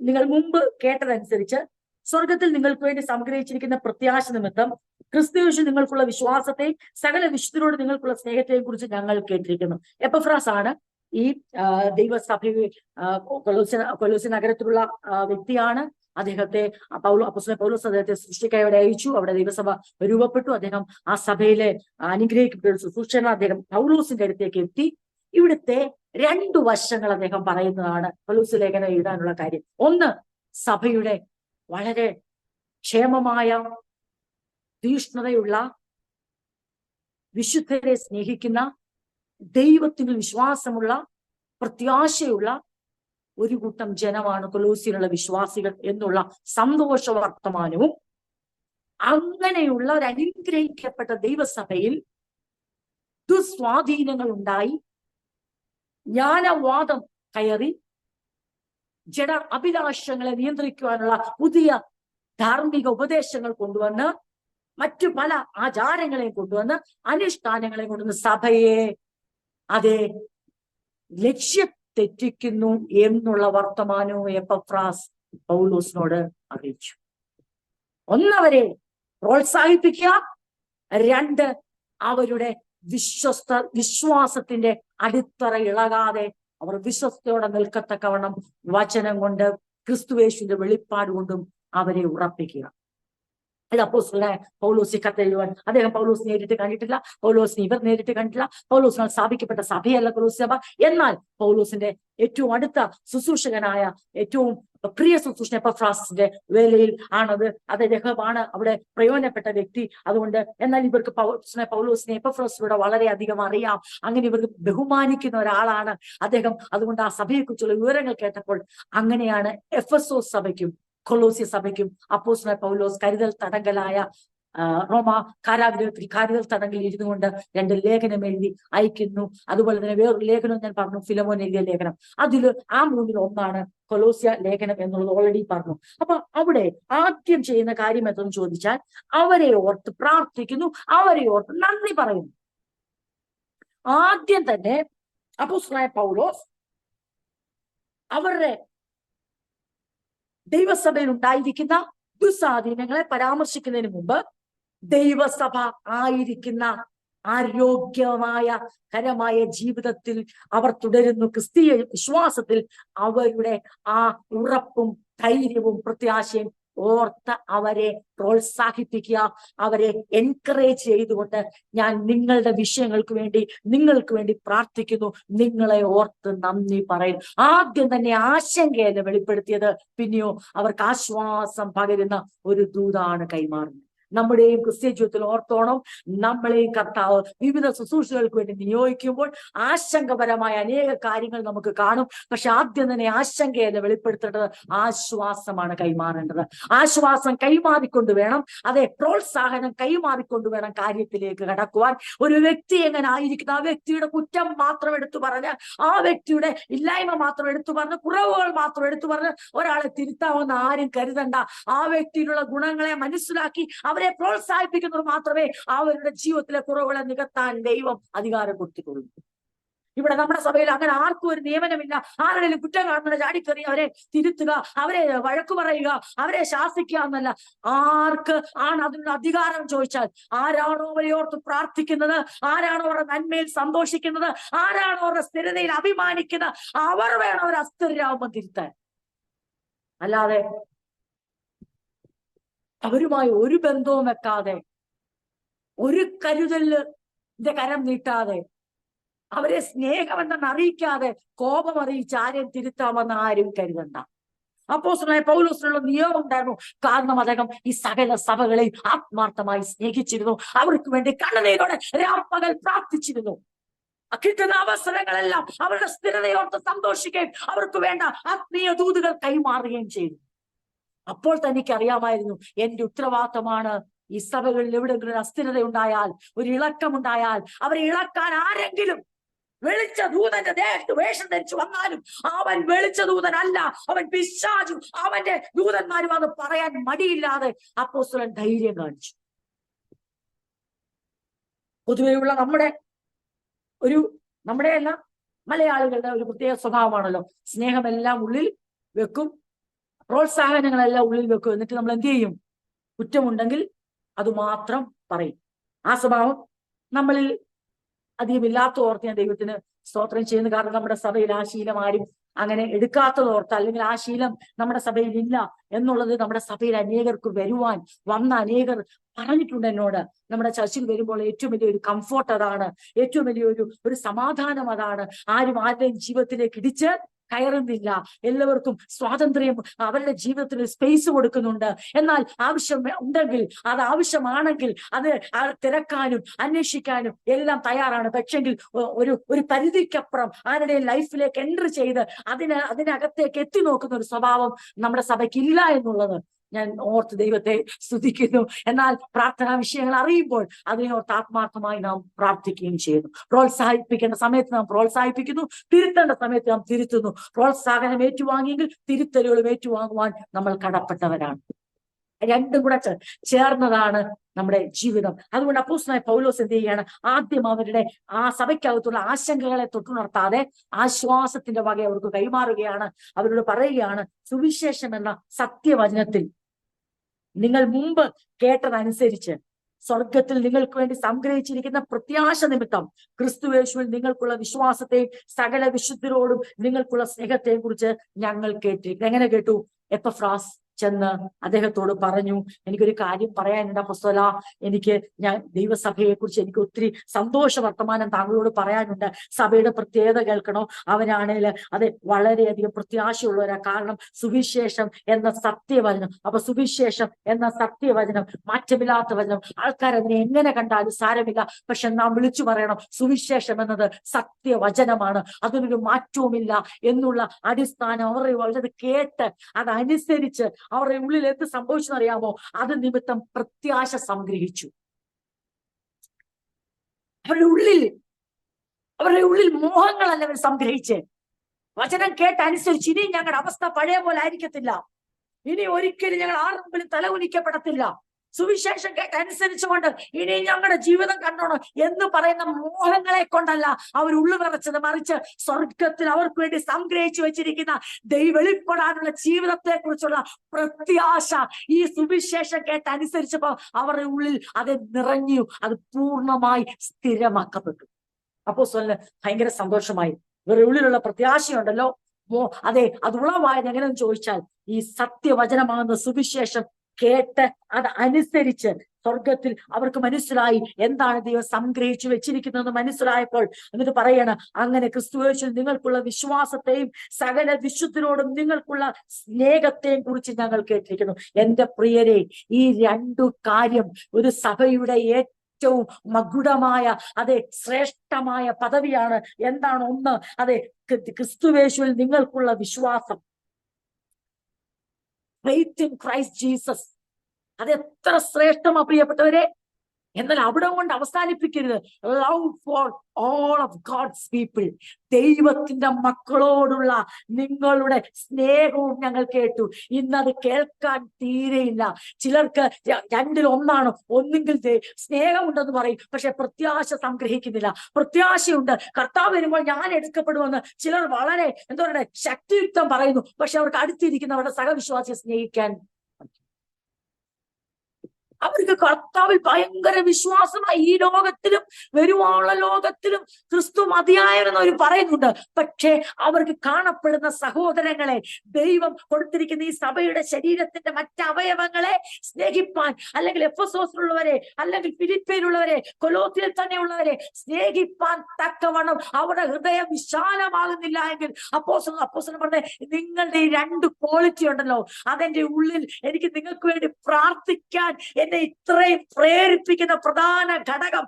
നിങ്ങൾ മുമ്പ് കേട്ടതനുസരിച്ച് സ്വർഗത്തിൽ നിങ്ങൾക്ക് വേണ്ടി സംഗ്രഹിച്ചിരിക്കുന്ന പ്രത്യാശ നിമിത്തം ക്രിസ്തുയേശു നിങ്ങൾക്കുള്ള വിശ്വാസത്തെയും സകല വിശുദ്ധരോട് നിങ്ങൾക്കുള്ള സ്നേഹത്തെയും കുറിച്ച് ഞങ്ങൾ കേട്ടിരിക്കുന്നു. എപ്പഫ്രാസ് ആണ് ഈ ദൈവസഭയിൽ കൊലോസ്യ നഗരത്തിലുള്ള വ്യക്തിയാണ്. അദ്ദേഹത്തെ അപ്പോസ്തലൻ പൗലോസ് അദ്ദേഹത്തെ സൃഷ്ടിക്കായി അവിടെ അയച്ചു. അവിടെ ദൈവസഭ രൂപപ്പെട്ടു. അദ്ദേഹം ആ സഭയിലെ അനുഗ്രഹിക്കപ്പെട്ട ശുശ്രൂഷകൻ. അദ്ദേഹം പൗലോസിന്റെ അടുത്തേക്ക് എത്തി. ഇവിടുത്തെ 2 വശങ്ങൾ അദ്ദേഹം പറയുന്നതാണ് പൗലോസ് ലേഖനം എഴുതാനുള്ള കാര്യം. ഒന്ന്, സഭയുടെ വളരെ ക്ഷേമമായ, തീഷ്ണതയുള്ള, വിശുദ്ധരെ സ്നേഹിക്കുന്ന, ദൈവത്തിൽ വിശ്വാസമുള്ള, പ്രത്യാശയുള്ള ഒരു കൂട്ടം ജനമാണ് കൊലോസ്യയിലുള്ള വിശ്വാസികൾ എന്നുള്ള സന്തോഷ വർത്തമാനവും, അങ്ങനെയുള്ള ഒരു അനുഗ്രഹിക്കപ്പെട്ട ദൈവസഭയിൽ ദുസ്വാധീനങ്ങൾ ഉണ്ടായി, ജ്ഞാനവാദം കയറി, ജഡ അഭിലാഷങ്ങളെ നിയന്ത്രിക്കുവാനുള്ള പുതിയ ധാർമ്മിക ഉപദേശങ്ങൾ കൊണ്ടുവന്ന്, മറ്റു പല ആചാരങ്ങളെയും കൊണ്ടുവന്ന്, അനുഷ്ഠാനങ്ങളെയും കൊണ്ടുവന്ന് സഭയെ അതേ ലക്ഷ്യത്തെറ്റിക്കുന്നു എന്നുള്ള വർത്തമാനവും എപ്പഫ്രാസ് പൗലോസിനോട് അറിയിച്ചു. ഒന്നവരെ പ്രോത്സാഹിപ്പിക്കുക, 2 അവരുടെ വിശ്വാസത്തിന്റെ അടിത്തറ ഇളകാതെ അവർ വിശ്വസ്തയോടെ നിൽക്കത്തക്കവണ്ണം വചനം കൊണ്ട്, ക്രിസ്തുയേശുവിന്റെ വെളിപ്പാട് കൊണ്ടും അവരെ ഉറപ്പിക്കുക. ഇത് അപ്പോസ്തലനായ പൗലോസ് കത്തെഴുതുവാൻ, അദ്ദേഹം പൗലോസ് നേരിട്ട് കണ്ടിട്ടില്ല, പൗലോസിനെ ഇവർ നേരിട്ട് കണ്ടിട്ടില്ല. പൗലോസിനാൽ സ്ഥാപിക്കപ്പെട്ട സഭയല്ല കൊലോസ്യ സഭ. എന്നാൽ പൗലോസിന്റെ ഏറ്റവും അടുത്ത ശുശ്രൂഷകനായ, ഏറ്റവും പ്രിയ ശുശ്രൂഷകൻ എപ്പഫ്രാസിന്റെ വേലയിൽ ആണത്. അദ്ദേഹമാണ് അവിടെ പ്രയോജനപ്പെട്ട വ്യക്തി. അതുകൊണ്ട് എന്നാൽ ഇവർക്ക് പൗലോസിനെ എപ്പഫ്രാസിലൂടെ വളരെയധികം അറിയാം. അങ്ങനെ ഇവർക്ക് ബഹുമാനിക്കുന്ന ഒരാളാണ് അദ്ദേഹം. അതുകൊണ്ട് ആ സഭയെക്കുറിച്ചുള്ള വിവരങ്ങൾ കേട്ടപ്പോൾ അങ്ങനെയാണ് എഫെസോസ് സഭയ്ക്കും കൊലോസ്യ സഭയ്ക്കും അപ്പോസ്തലനായ പൗലോസ് കരുതൽ തടങ്കലായ റോമ കാരാഗ്രഹത്തിൽ കാരികൾ തടങ്കിൽ ഇരുന്നു കൊണ്ട് 2 ലേഖനം എഴുതി അയക്കുന്നു. അതുപോലെ തന്നെ വേറൊരു ലേഖനം ഞാൻ പറഞ്ഞു, ഫിലമോൻ എഴുതിയ ലേഖനം. അതിൽ ആ 3-ൽ ഒന്നാണ് കൊലോസ്യ ലേഖനം എന്നുള്ളത് ഓൾറെഡി പറഞ്ഞു. അപ്പൊ അവിടെ ആദ്യം ചെയ്യുന്ന കാര്യം എന്തെന്ന് ചോദിച്ചാൽ അവരെ ഓർത്ത് പ്രാർത്ഥിക്കുന്നു, അവരെ ഓർത്ത് നന്ദി പറയുന്നു. ആദ്യം തന്നെ അപ്പോസ്തലനായ പൗലോസ് അവരുടെ ദൈവസഭയിൽ ഉണ്ടായിരിക്കുന്ന ദുസ്വാധീനങ്ങളെ പരാമർശിക്കുന്നതിന് മുമ്പ് ദൈവസഭ ആയിരിക്കുന്ന ആരോഗ്യമായ കരമായ ജീവിതത്തിൽ അവർ തുടരുന്നു. ക്രിസ്തീയ വിശ്വാസത്തിൽ അവരുടെ ആ ഉറപ്പും ധൈര്യവും പ്രത്യാശയും ഓർത്ത് അവരെ പ്രോത്സാഹിപ്പിക്കുക, അവരെ എൻകറേജ് ചെയ്തുകൊണ്ട് ഞാൻ നിങ്ങളുടെ വിഷയങ്ങൾക്ക് വേണ്ടി നിങ്ങൾക്ക് വേണ്ടി പ്രാർത്ഥിക്കുന്നു, നിങ്ങളെ ഓർത്ത് നന്ദി പറയും. ആദ്യം തന്നെ ആശങ്കയല്ല വെളിപ്പെടുത്തിയത്, പിന്നെയോ അവർക്ക് ആശ്വാസം പകരുന്ന ഒരു ദൂതാണ് കൈമാറുന്നത്. നമ്മുടെയും ക്രിസ്ത്യ ജീവിതത്തിൽ ഓർത്തോണം, നമ്മളെയും കർത്താവ് വിവിധ ശുശ്രൂഷകൾക്ക് വേണ്ടി നിയോഗിക്കുമ്പോൾ ആശങ്കപരമായ അനേക കാര്യങ്ങൾ നമുക്ക് കാണും. പക്ഷെ ആദ്യം തന്നെ ആശങ്കയല്ല വെളിപ്പെടുത്തേണ്ടത്, ആശ്വാസമാണ് കൈമാറേണ്ടത്. ആശ്വാസം കൈമാറിക്കൊണ്ട് വേണം, അതെ, പ്രോത്സാഹനം കൈമാറിക്കൊണ്ട് വേണം കാര്യത്തിലേക്ക് കടക്കുവാൻ. ഒരു വ്യക്തി എങ്ങനെ ആയിരിക്കുന്നു, ആ വ്യക്തിയുടെ കുറ്റം മാത്രം എടുത്തു പറഞ്ഞ്, ആ വ്യക്തിയുടെ ഇല്ലായ്മ മാത്രം എടുത്തു പറഞ്ഞ്, കുറവുകൾ മാത്രം എടുത്തു പറഞ്ഞ് ഒരാളെ തിരുത്താമെന്ന് ആരും കരുതണ്ട. ആ വ്യക്തിയിലുള്ള ഗുണങ്ങളെ മനസ്സിലാക്കി അവരെ പ്രോത്സാഹിപ്പിക്കുന്നത് മാത്രമേ അവരുടെ ജീവിതത്തിലെ കുറവുകളെ നികത്താൻ ദൈവം അധികാരം കൊടുത്തിട്ടുള്ളൂ. ഇവിടെ നമ്മുടെ സഭയിൽ അങ്ങനെ ആർക്കും ഒരു നിയമനമില്ല. ആരുടെയും കുറ്റം കാണുന്ന ചാടിക്കറി അവരെ തിരുത്തുക, അവരെ വഴക്കു പറയുക, അവരെ ശാസിക്കുക എന്നല്ല. ആർക്ക് ആണ് അതിനുള്ള അധികാരം ചോദിച്ചാൽ, ആരാണോ അവരെയോർത്ത് പ്രാർത്ഥിക്കുന്നത്, ആരാണോ അവരുടെ നന്മയിൽ സന്തോഷിക്കുന്നത്, ആരാണോ അവരുടെ സ്ഥിരതയിൽ അഭിമാനിക്കുന്നത്, അവർ വേണം അവർ അസ്ഥിരരാകുമ്പോൾ തിരുത്താൻ. അല്ലാതെ അവരുമായി ഒരു ബന്ധവും വെക്കാതെ, ഒരു കരുതലിന്റെ കരം നീട്ടാതെ, അവരെ സ്നേഹമെന്ന് അറിയിക്കാതെ കോപം അറിയിച്ച് ആരെയും തിരുത്താമെന്ന് ആരും കരുതണ്ട. അപ്പോസ്തലനായ പൗലോസിനുള്ള നിയമം ഉണ്ടായിരുന്നു. കാരണം അദ്ദേഹം ഈ സകല സഭകളെയും ആത്മാർത്ഥമായി സ്നേഹിച്ചിരുന്നു. അവർക്ക് വേണ്ടി കണ്ണുനീരോടെ രാപ്പകൽ പ്രാർത്ഥിച്ചിരുന്നു. കിട്ടുന്ന അവസരങ്ങളെല്ലാം അവരുടെ സ്ഥിരതയോർത്ത് സന്തോഷിക്കുകയും അവർക്ക് വേണ്ട ആത്മീയ ദൂതുകൾ കൈമാറുകയും ചെയ്തു. അപ്പോൾ തനിക്ക് അറിയാമായിരുന്നു, എന്റെ ഉത്തരവാദിത്തമാണ് ഈ സഭകളിൽ എവിടെയെങ്കിലും അസ്ഥിരത ഉണ്ടായാൽ, ഒരു ഇളക്കമുണ്ടായാൽ, അവരെ ഇളക്കാൻ ആരെങ്കിലും വെളിച്ച ദൂതന്റെ ദേഹത്ത് വേഷം ധരിച്ചു വന്നാലും അവൻ വെളിച്ച ദൂതനല്ല, അവൻ പിശാചു, അവന്റെ ദൂതന്മാരും അത് പറയാൻ മടിയില്ലാതെ അപ്പോസ്തലൻ ധൈര്യം കാണിച്ചു. പൊതുവെയുള്ള നമ്മുടെയല്ല മലയാളികളുടെ ഒരു പ്രത്യേക സ്വഭാവമാണല്ലോ, സ്നേഹമെല്ലാം ഉള്ളിൽ വെക്കും, പ്രോത്സാഹനങ്ങളെല്ലാം ഉള്ളിൽ വെക്കും. എന്നിട്ട് നമ്മൾ എന്ത് ചെയ്യും? കുറ്റമുണ്ടെങ്കിൽ അത് മാത്രം പറയും. ആ സ്വഭാവം നമ്മളിൽ അധികം ഇല്ലാത്ത ഓർത്ത് ഞാൻ ദൈവത്തിന് സ്തോത്രം ചെയ്യുന്നു. കാരണം നമ്മുടെ സഭയിൽ ആ ശീലം ആരും അങ്ങനെ എടുക്കാത്തതോർത്ത്, അല്ലെങ്കിൽ ആ ശീലം നമ്മുടെ സഭയിൽ ഇല്ല എന്നുള്ളത് നമ്മുടെ സഭയിൽ അനേകർക്ക് വന്ന അനേകർ പറഞ്ഞിട്ടുണ്ട് എന്നോട്. നമ്മുടെ ചർച്ചിൽ വരുമ്പോൾ ഏറ്റവും വലിയൊരു കംഫോർട്ട് അതാണ്, ഏറ്റവും വലിയൊരു സമാധാനം അതാണ്. ആരും ആരുടെയും ജീവിതത്തിലേക്ക് ഇടിച്ച് കയറുന്നില്ല, എല്ലാവർക്കും സ്വാതന്ത്ര്യം, അവരുടെ ജീവിതത്തിന് സ്പേസ് കൊടുക്കുന്നുണ്ട്. എന്നാൽ ആവശ്യം ഉണ്ടെങ്കിൽ, അത് ആവശ്യമാണെങ്കിൽ അത് തിരക്കാനും അന്വേഷിക്കാനും എല്ലാം തയ്യാറാണ്. പക്ഷെങ്കിൽ ഒരു പരിധിക്കപ്പുറം ആരുടെ ലൈഫിലേക്ക് എൻട്രി ചെയ്ത് അതിനകത്തേക്ക് എത്തി നോക്കുന്ന ഒരു സ്വഭാവം നമ്മുടെ സഭയ്ക്ക് ഇല്ല എന്നുള്ളത് ഞാൻ ഓർത്ത് ദൈവത്തെ സ്തുതിക്കുന്നു. എന്നാൽ പ്രാർത്ഥനാ വിഷയങ്ങൾ അറിയുമ്പോൾ അതിനോർത്ത് ആത്മാർത്ഥമായി നാം പ്രാർത്ഥിക്കുകയും ചെയ്യുന്നു. പ്രോത്സാഹിപ്പിക്കേണ്ട സമയത്ത് നാം പ്രോത്സാഹിപ്പിക്കുന്നു, തിരുത്തേണ്ട സമയത്ത് നാം തിരുത്തുന്നു. പ്രോത്സാഹനം ഏറ്റുവാങ്ങിയെങ്കിൽ തിരുത്തലുകളും ഏറ്റുവാങ്ങുവാൻ നമ്മൾ കടപ്പെട്ടവരാണ്. രണ്ടും കൂടെ ചേർന്നതാണ് നമ്മുടെ ജീവിതം. അതുകൊണ്ട് അപ്പോസ്തലനായ പൗലോസ് എന്ത് ചെയ്യുകയാണ്? ആദ്യം അവരുടെ ആ സഭയ്ക്കകത്തുള്ള ആശങ്കകളെ തൊട്ടുണർത്താതെ ആശ്വാസത്തിന്റെ വക അവർക്ക് കൈമാറുകയാണ്. അവരോട് പറയുകയാണ്, സുവിശേഷം എന്ന സത്യവചനത്തിൽ നിങ്ങൾ മുമ്പ് കേട്ടതനുസരിച്ച് സ്വർഗത്തിൽ നിങ്ങൾക്ക് വേണ്ടി സംഗ്രഹിച്ചിരിക്കുന്ന പ്രത്യാശ നിമിത്തം ക്രിസ്തുയേശുവിൽ നിങ്ങൾക്കുള്ള വിശ്വാസത്തെയും സകല വിശുദ്ധരോടും നിങ്ങൾക്കുള്ള സ്നേഹത്തെയും കുറിച്ച് ഞങ്ങൾ കേട്ടിരിക്കുന്നു. എങ്ങനെ കേട്ടു? എപ്പഫ്രാസ് ചെന്ന് അദ്ദേഹത്തോട് പറഞ്ഞു, എനിക്കൊരു കാര്യം പറയാനുണ്ട് അപ്പോസ്തല, ഞാൻ ദൈവസഭയെ കുറിച്ച് എനിക്ക് ഒത്തിരി സന്തോഷ വർത്തമാനം താങ്കളോട് പറയാനുണ്ട്. സഭയുടെ പ്രത്യേകത കേൾക്കണോ? അവനാണെങ്കിൽ അത് വളരെയധികം പ്രത്യാശയുള്ളവരാ. കാരണം സുവിശേഷം എന്ന സത്യവചനം, അപ്പൊ സുവിശേഷം എന്ന സത്യവചനം മാറ്റമില്ലാത്ത വചനം. ആൾക്കാരതിനെ എങ്ങനെ കണ്ടാലും സാരമില്ല, പക്ഷെ നാം വിളിച്ചു പറയണം, സുവിശേഷം എന്നത് സത്യവചനമാണ്, അതിനൊരു മാറ്റവുമില്ല എന്നുള്ള അടിസ്ഥാനം അവർ വളരെ കേട്ട് അതനുസരിച്ച് അവരുടെ ഉള്ളിൽ എന്ത് സംഭവിച്ചെന്നറിയാമോ? അത് നിമിത്തം പ്രത്യാശ സംഗ്രഹിച്ചു. അവരുടെ ഉള്ളിൽ മോഹങ്ങളല്ല അവർ സംഗ്രഹിച്ച്. വചനം കേട്ടനുസരിച്ച് ഇനി ഞങ്ങളുടെ അവസ്ഥ പഴയ പോലെ ആയിരിക്കത്തില്ല, ഇനി ഒരിക്കലും ഞങ്ങൾ ആരുടെ മുമ്പിലും തല കുനിക്കപ്പെടത്തില്ല, സുവിശേഷം കേട്ടനുസരിച്ചുകൊണ്ട് ഇനി ഞങ്ങളുടെ ജീവിതം കണ്ടോണം എന്ന് പറയുന്ന മോഹങ്ങളെ കൊണ്ടല്ല അവർ ഉള്ളു നിറച്ചത്, മറിച്ച് സ്വർഗത്തിൽ അവർക്ക് വേണ്ടി സംഗ്രഹിച്ചു വെച്ചിരിക്കുന്ന വെളിപ്പെടാനുള്ള ജീവിതത്തെ കുറിച്ചുള്ള പ്രത്യാശ ഈ സുവിശേഷം കേട്ടനുസരിച്ചപ്പോ അവരുടെ ഉള്ളിൽ അത് നിറഞ്ഞു, അത് പൂർണ്ണമായി സ്ഥിരമാക്കപ്പെട്ടു. അപ്പോസ്തലന് ഭയങ്കര സന്തോഷമായി. ഇവരുടെ ഉള്ളിലുള്ള പ്രത്യാശയുണ്ടല്ലോ, അതെ, അത് ഉളവായത് എങ്ങനെയെന്ന് ചോദിച്ചാൽ ഈ സത്യവചനമാകുന്ന സുവിശേഷം കേട്ട് അത് അനുസരിച്ച് സ്വർഗത്തിൽ അവർക്ക് മനസ്സിലായി എന്താണ് ദൈവം സംഗ്രഹിച്ചു വെച്ചിരിക്കുന്നതെന്ന് മനസ്സിലായപ്പോൾ എന്നിട്ട് പറയണം, അങ്ങനെ ക്രിസ്തുയേശുവിൽ നിങ്ങൾക്കുള്ള വിശ്വാസത്തെയും സകല വിശുദ്ധരോടും നിങ്ങൾക്കുള്ള സ്നേഹത്തെയും കുറിച്ച് ഞങ്ങൾ കേട്ടിരിക്കുന്നു. എന്റെ പ്രിയരെ, ഈ രണ്ടു കാര്യം ഒരു സഭയുടെ ഏറ്റവും മകുടമായ, അതെ, ശ്രേഷ്ഠമായ പദവിയാണ്. എന്താണ്? ഒന്ന്, അതെ, ക്രിസ്തുയേശുവിൽ നിങ്ങൾക്കുള്ള വിശ്വാസം, ഫെയ്ത്ത് ഇൻ ക്രൈസ്റ്റ് ജീസസ്. അത് എത്ര ശ്രേഷ്ഠമാ പ്രിയപ്പെട്ടവരെ. എന്നാൽ അവിടെ കൊണ്ട് അവസാനിപ്പിക്കരുത്. Love for all of God's people. ദൈവത്തിന്റെ മക്കളോടുള്ള നിങ്ങളുടെ സ്നേഹവും ഞങ്ങൾ കേട്ടു. ഇന്നത് കേൾക്കാൻ തീരെയില്ല. ചിലർക്ക് രണ്ടിൽ ഒന്നാണ്. ഒന്നുകിൽ സ്നേഹമുണ്ടെന്ന് പറയും, പക്ഷെ പ്രത്യാശ സംഗ്രഹിക്കുന്നില്ല. പ്രത്യാശയുണ്ട്, കർത്താവ് വരുമ്പോൾ ഞാൻ എടുക്കപ്പെടുമെന്ന് ചിലർ വളരെ എന്താ പറയുക ശക്തിയുക്തം പറയുന്നു, പക്ഷെ അവർക്ക് അടുത്തിരിക്കുന്നവരുടെ സഹവിശ്വാസിയെ സ്നേഹിക്കാൻ അവർക്ക് കർത്താവിൽ ഭയങ്കര വിശ്വാസമായി. ഈ ലോകത്തിലും വരുവാനുള്ള ലോകത്തിലും ക്രിസ്തു മതിയായവരെന്ന് അവർ പറയുന്നുണ്ട്. പക്ഷേ അവർക്ക് കാണപ്പെടുന്ന സഹോദരങ്ങളെ, ദൈവം കൊടുത്തിരിക്കുന്ന ഈ സഭയുടെ ശരീരത്തിന്റെ മറ്റവയവങ്ങളെ സ്നേഹിപ്പാൻ, അല്ലെങ്കിൽ എഫെസോസിലുള്ളവരെ, അല്ലെങ്കിൽ ഫിലിപ്പിയിലുള്ളവരെ, കൊലോസ്യയിൽ തന്നെയുള്ളവരെ സ്നേഹിപ്പാൻ തക്കവണ്ണം അവരുടെ ഹൃദയം വിശാലമാകുന്നില്ല എങ്കിൽ അപ്പോസ്തലൻ പറഞ്ഞ നിങ്ങളുടെ ഈ രണ്ട് ക്വാളിറ്റി ഉണ്ടല്ലോ, അതെന്റെ ഉള്ളിൽ എനിക്ക് നിങ്ങൾക്ക് വേണ്ടി പ്രാർത്ഥിക്കാൻ എന്നെ ഇത്രയും പ്രേരിപ്പിക്കുന്ന പ്രധാന ഘടകം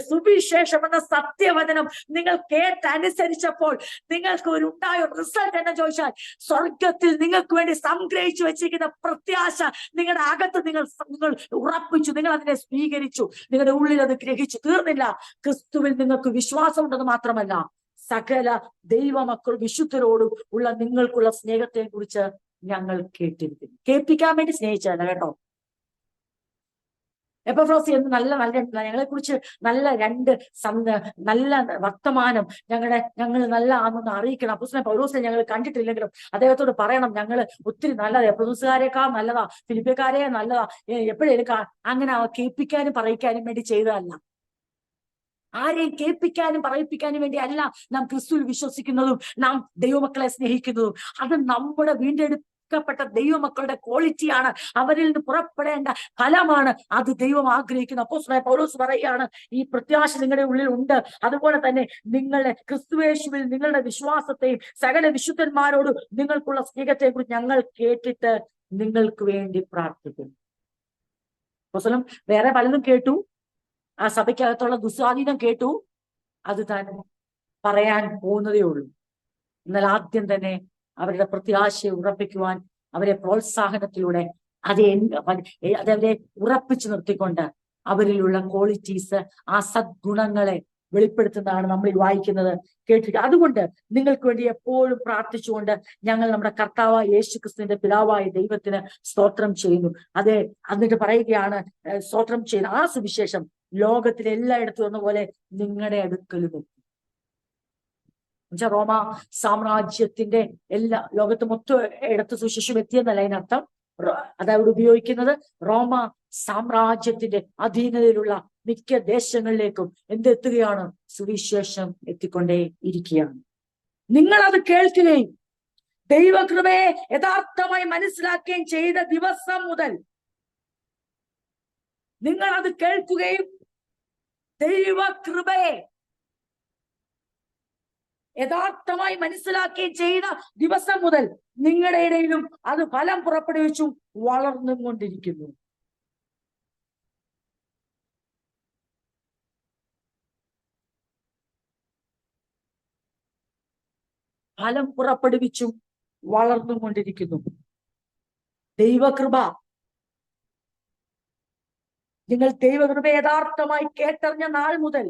സുവിശേഷം എന്ന സത്യവചനം നിങ്ങൾ കേട്ടനുസരിച്ചപ്പോൾ നിങ്ങൾക്ക് ഒരു ഉണ്ടായ റിസൾട്ട് എന്ന് ചോദിച്ചാൽ, സ്വർഗത്തിൽ നിങ്ങൾക്ക് വേണ്ടി സംഗ്രഹിച്ചു വെച്ചിരിക്കുന്ന പ്രത്യാശ നിങ്ങളുടെ അകത്ത് നിങ്ങൾ ഉറപ്പിച്ചു, നിങ്ങൾ അതിനെ സ്വീകരിച്ചു, നിങ്ങളുടെ ഉള്ളിൽ അത് ഗ്രഹിച്ചു. തീർന്നില്ല, ക്രിസ്തുവിൽ നിങ്ങൾക്ക് വിശ്വാസം ഉണ്ടെന്ന് മാത്രമല്ല, സകല ദൈവമക്കൾ വിശുദ്ധരോടും ഉള്ള നിങ്ങൾക്കുള്ള സ്നേഹത്തെ കുറിച്ച് ഞങ്ങൾ കേട്ടിരിക്കുന്നു. കേൾപ്പിക്കാൻ വേണ്ടി സ്നേഹിച്ചതല്ല കേട്ടോ. എപ്പഫ്രോസ് എന്ന് ഞങ്ങളെ കുറിച്ച് നല്ല വർത്തമാനം ഞങ്ങൾ നല്ല ആണെന്ന് അറിയിക്കണം. അപ്പോസ്തലൻ പൗലോസിനെ ഞങ്ങൾ കണ്ടിട്ടില്ലെങ്കിലും അദ്ദേഹത്തോട് പറയണം, ഞങ്ങൾ ഒത്തിരി നല്ലതാ, എപ്പഫ്രോസുകാരെക്കാൾ നല്ലതാ, ഫിലിപ്പിക്കാരെ നല്ലതാ, എപ്പോഴും അങ്ങനെ കേൾപ്പിക്കാനും പറയിക്കാനും വേണ്ടി ചെയ്തതല്ല. ആരെയും കേൾപ്പിക്കാനും പറയിപ്പിക്കാനും വേണ്ടി അല്ല നാം ക്രിസ്തുവിൽ വിശ്വസിക്കുന്നതും നാം ദൈവമക്കളെ സ്നേഹിക്കുന്നതും. അത് നമ്മുടെ വീണ്ടെടുക്കപ്പെട്ട ദൈവമക്കളുടെ ക്വാളിറ്റിയാണ്, അവരിൽ നിന്ന് പുറപ്പെടേണ്ട ഫലമാണ്. അത് ദൈവം ആഗ്രഹിക്കുന്നു. അപ്പോസ്തലൻ പൗലോസ് പറയുകയാണ്, ഈ പ്രത്യാശ നിങ്ങളുടെ ഉള്ളിൽ ഉണ്ട്, അതുപോലെ തന്നെ നിങ്ങളുടെ ക്രിസ്തുയേശുവിൽ നിങ്ങളുടെ വിശ്വാസത്തെയും സകല വിശുദ്ധന്മാരോടും നിങ്ങൾക്കുള്ള സ്നേഹത്തെ കുറിച്ച് ഞങ്ങൾ കേട്ടിട്ട് നിങ്ങൾക്ക് വേണ്ടി പ്രാർത്ഥിക്കുന്നു. അപ്പോസ്തലൻ വേറെ പലതും കേട്ടു, ആ സഭയ്ക്കകത്തുള്ള ദുസ്വാധീനം കേട്ടു, അത് താൻ പറയാൻ പോകുന്നതേ ഉള്ളൂ. എന്നാൽ ആദ്യം തന്നെ അവരുടെ പ്രത്യാശയെ ഉറപ്പിക്കുവാൻ, അവരെ പ്രോത്സാഹനത്തിലൂടെ അതവരെ ഉറപ്പിച്ചു നിർത്തിക്കൊണ്ട് അവരിലുള്ള ക്വാളിറ്റീസ്, ആ സദ്ഗുണങ്ങളെ വെളിപ്പെടുത്തുന്നതാണ് നമ്മൾ വായിക്കുന്നത്, കേട്ടിരിക്കുക. അതുകൊണ്ട് നിങ്ങൾക്ക് വേണ്ടി എപ്പോഴും പ്രാർത്ഥിച്ചുകൊണ്ട് ഞങ്ങൾ നമ്മുടെ കർത്താവായ യേശുക്രിസ്തുവിന്റെ പിതാവായ ദൈവത്തിന് സ്തോത്രം ചെയ്യുന്നു. അതെ, എന്നിട്ട് പറയുകയാണ്, സ്തോത്രം ചെയ്യുന്ന ആ സുവിശേഷം ലോകത്തിലെ എല്ലായിടത്തും എന്ന പോലെ നിങ്ങളുടെ അടുക്കലും എത്തി. റോമ സാമ്രാജ്യത്തിന്റെ ലോകത്ത് മൊത്തം ഇടത്ത് സുവിശേഷം എത്തിയെന്നല്ല അതിനർത്ഥം. അതവിടെ ഉപയോഗിക്കുന്നത് റോമ സാമ്രാജ്യത്തിന്റെ അധീനതയിലുള്ള മിക്ക ദേശങ്ങളിലേക്കും എന്തെത്തുകയാണ്? സുവിശേഷം എത്തിക്കൊണ്ടേ ഇരിക്കുകയാണ്. നിങ്ങൾ അത് കേൾക്കുകയും ദൈവകൃപയെ യഥാർത്ഥമായി മനസ്സിലാക്കുകയും ചെയ്ത ദിവസം മുതൽ നിങ്ങൾ അത് കേൾക്കുകയും ദൈവകൃപയെ യഥാർത്ഥമായി മനസ്സിലാക്കുകയും ചെയ്ത ദിവസം മുതൽ നിങ്ങളുടെ ഇടയിലും അത് ഫലം പുറപ്പെടുവിച്ചും വളർന്നും കൊണ്ടിരിക്കുന്നു. ഫലം പുറപ്പെടുവിച്ചും വളർന്നും കൊണ്ടിരിക്കുന്നു. ദൈവകൃപ. നിങ്ങൾ ദൈവകൃപ യഥാർത്ഥമായി കേട്ടറിഞ്ഞ നാൾ മുതൽ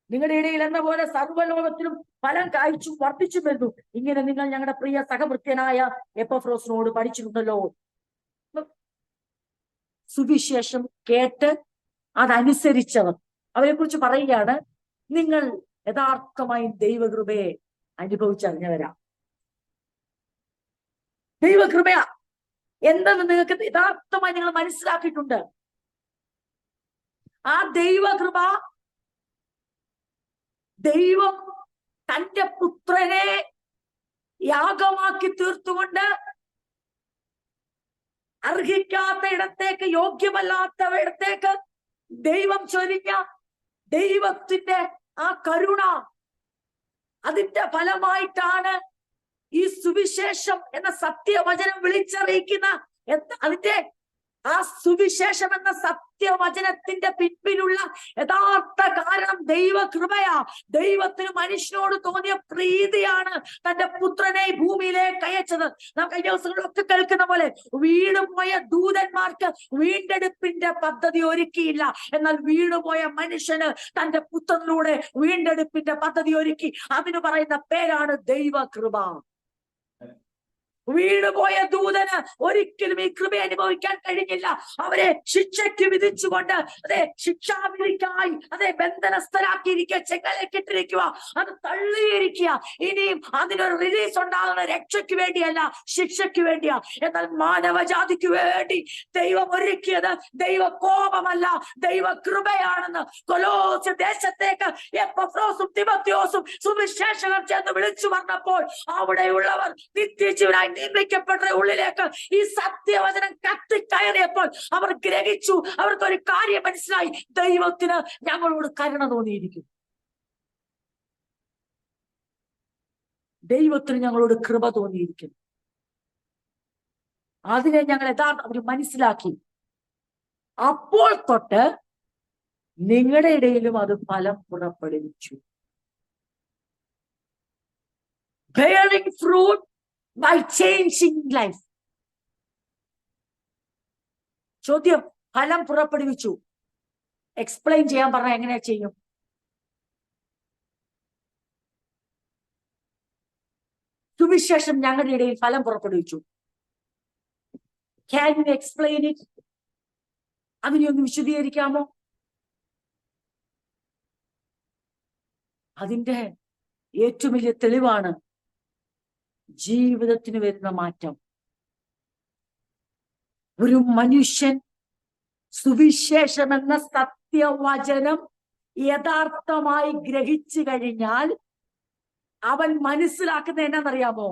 നിങ്ങളുടെ ഇടയിൽ എന്ന പോലെ സർവ്വലോകത്തിലും ഫലം കായ്ച്ചും വർദ്ധിച്ചും വരുന്നു. ഇങ്ങനെ നിങ്ങൾ ഞങ്ങളുടെ പ്രിയ സഹഭൃത്യനായ എപ്പഫ്രോസിനോട് പഠിച്ചിട്ടുണ്ടല്ലോ. സുവിശേഷം കേട്ട് അതനുസരിച്ചവർ, അവരെ കുറിച്ച് പറയുകയാണ്, നിങ്ങൾ യഥാർത്ഥമായി ദൈവകൃപയെ അനുഭവിച്ചറിഞ്ഞവരാ. ദൈവകൃപയാ എന്തെന്ന് നിങ്ങൾക്ക് യഥാർത്ഥമായി നിങ്ങൾ മനസ്സിലാക്കിയിട്ടുണ്ട്. ആ ദൈവകൃപ, ദൈവം തന്റെ പുത്രനെ യാഗമാക്കി തീർത്തുകൊണ്ട് അർഹിക്കാത്ത ഇടത്തേക്ക്, യോഗ്യമല്ലാത്ത ഇടത്തേക്ക് ദൈവം ചൊരിഞ്ഞ ദൈവത്തിന്റെ ആ കരുണ, അതിന്റെ ഫലമായിട്ടാണ് ഈ സുവിശേഷം എന്ന സത്യവചനം വിളിച്ചറിയിക്കുന്ന അതിന്റെ ആ സുവിശേഷം എന്ന സത്യവചനത്തിന്റെ പിൻപിലുള്ള യഥാർത്ഥ കാരണം ദൈവകൃപയാ. ദൈവത്തിന് മനുഷ്യനോട് തോന്നിയ പ്രീതിയാണ് തന്റെ പുത്രനെ ഭൂമിയിലേക്ക് അയച്ചത്. നാം കഴിഞ്ഞ ദിവസങ്ങളിലൊക്കെ കേൾക്കുന്ന പോലെ വീണുപോയ ദൂതന്മാർക്ക് വീണ്ടെടുപ്പിന്റെ പദ്ധതി ഒരുക്കിയില്ല. എന്നാൽ വീണുപോയ മനുഷ്യന് തന്റെ പുത്രനിലൂടെ വീണ്ടെടുപ്പിന്റെ പദ്ധതി ഒരുക്കി. അതിന് പറയുന്ന പേരാണ് ദൈവകൃപ. വീണുപോയ ദൂതന് ഒരിക്കലും ഈ കൃപ അനുഭവിക്കാൻ കഴിഞ്ഞില്ല. അവരെ ശിക്ഷയ്ക്ക് വിധിച്ചുകൊണ്ട്, അതെ, ശിക്ഷാവിധിക്കായി ബന്ധനസ്ഥരാക്കിയിരിക്കുക, ചെങ്ങലക്കിട്ടിരിക്കുക, അത് തള്ളിയിരിക്കുക. ഇനിയും അതിനൊരു റിലീസ് ഉണ്ടാകുന്ന രക്ഷയ്ക്ക് വേണ്ടിയല്ല, ശിക്ഷയ്ക്ക് വേണ്ടിയാ. എന്നാൽ മാനവജാതിക്ക് വേണ്ടി ദൈവം ഒരുക്കിയത് ദൈവ കോപമല്ല, ദൈവ കൃപയാണെന്ന് കൊലോസ്യ ദേശത്തേക്ക് എപ്പഫ്രോസും തിമോത്തിയോസും സുവിശേഷകർ ചെന്ന് വിളിച്ചു പറഞ്ഞപ്പോൾ അവിടെയുള്ളവർ നിത്യജീവനായി നിയമിക്കപ്പെട്ട ഉള്ളിലേക്ക് ഈ സത്യവചനം കത്തിക്കയറിയപ്പോൾ അവർ ഗ്രഹിച്ചു. അവർക്കൊരു കാര്യം മനസ്സിലായി, ദൈവത്തിന് ഞങ്ങളോട് കരുണ തോന്നിയിരിക്കും, ദൈവത്തിന് ഞങ്ങളോട് കൃപ തോന്നിയിരിക്കും. അതിനെ ഞങ്ങൾ യഥാർത്ഥം അവർ മനസ്സിലാക്കി. അപ്പോൾ തൊട്ട് നിങ്ങളുടെ ഇടയിലും അത് ഫലം പുറപ്പെടുവിച്ചു. bearing fruit by changing life. ചോദ്യം, ഫലം പുറപ്പെടുവിച്ചു, എക്സ്പ്ലെയിൻ ചെയ്യാൻ പറഞ്ഞാൽ എങ്ങനെയാ ചെയ്യും? സുവിശേഷം ഞങ്ങളുടെ ഇടയിൽ ഫലം പുറപ്പെടുവിച്ചു. Can you explain it? അതിനെ ഒന്ന് വിശദീകരിക്കാമോ? അതിന്റെ ഏറ്റവും വലിയ തെളിവാണ് ജീവിതത്തിന് വരുന്ന മാറ്റം. ഒരു മനുഷ്യൻ സുവിശേഷം എന്ന സത്യവചനം യഥാർത്ഥമായി ഗ്രഹിച്ചു കഴിഞ്ഞാൽ അവൻ മനസ്സിലാക്കുന്ന എന്നാന്നറിയാമോ?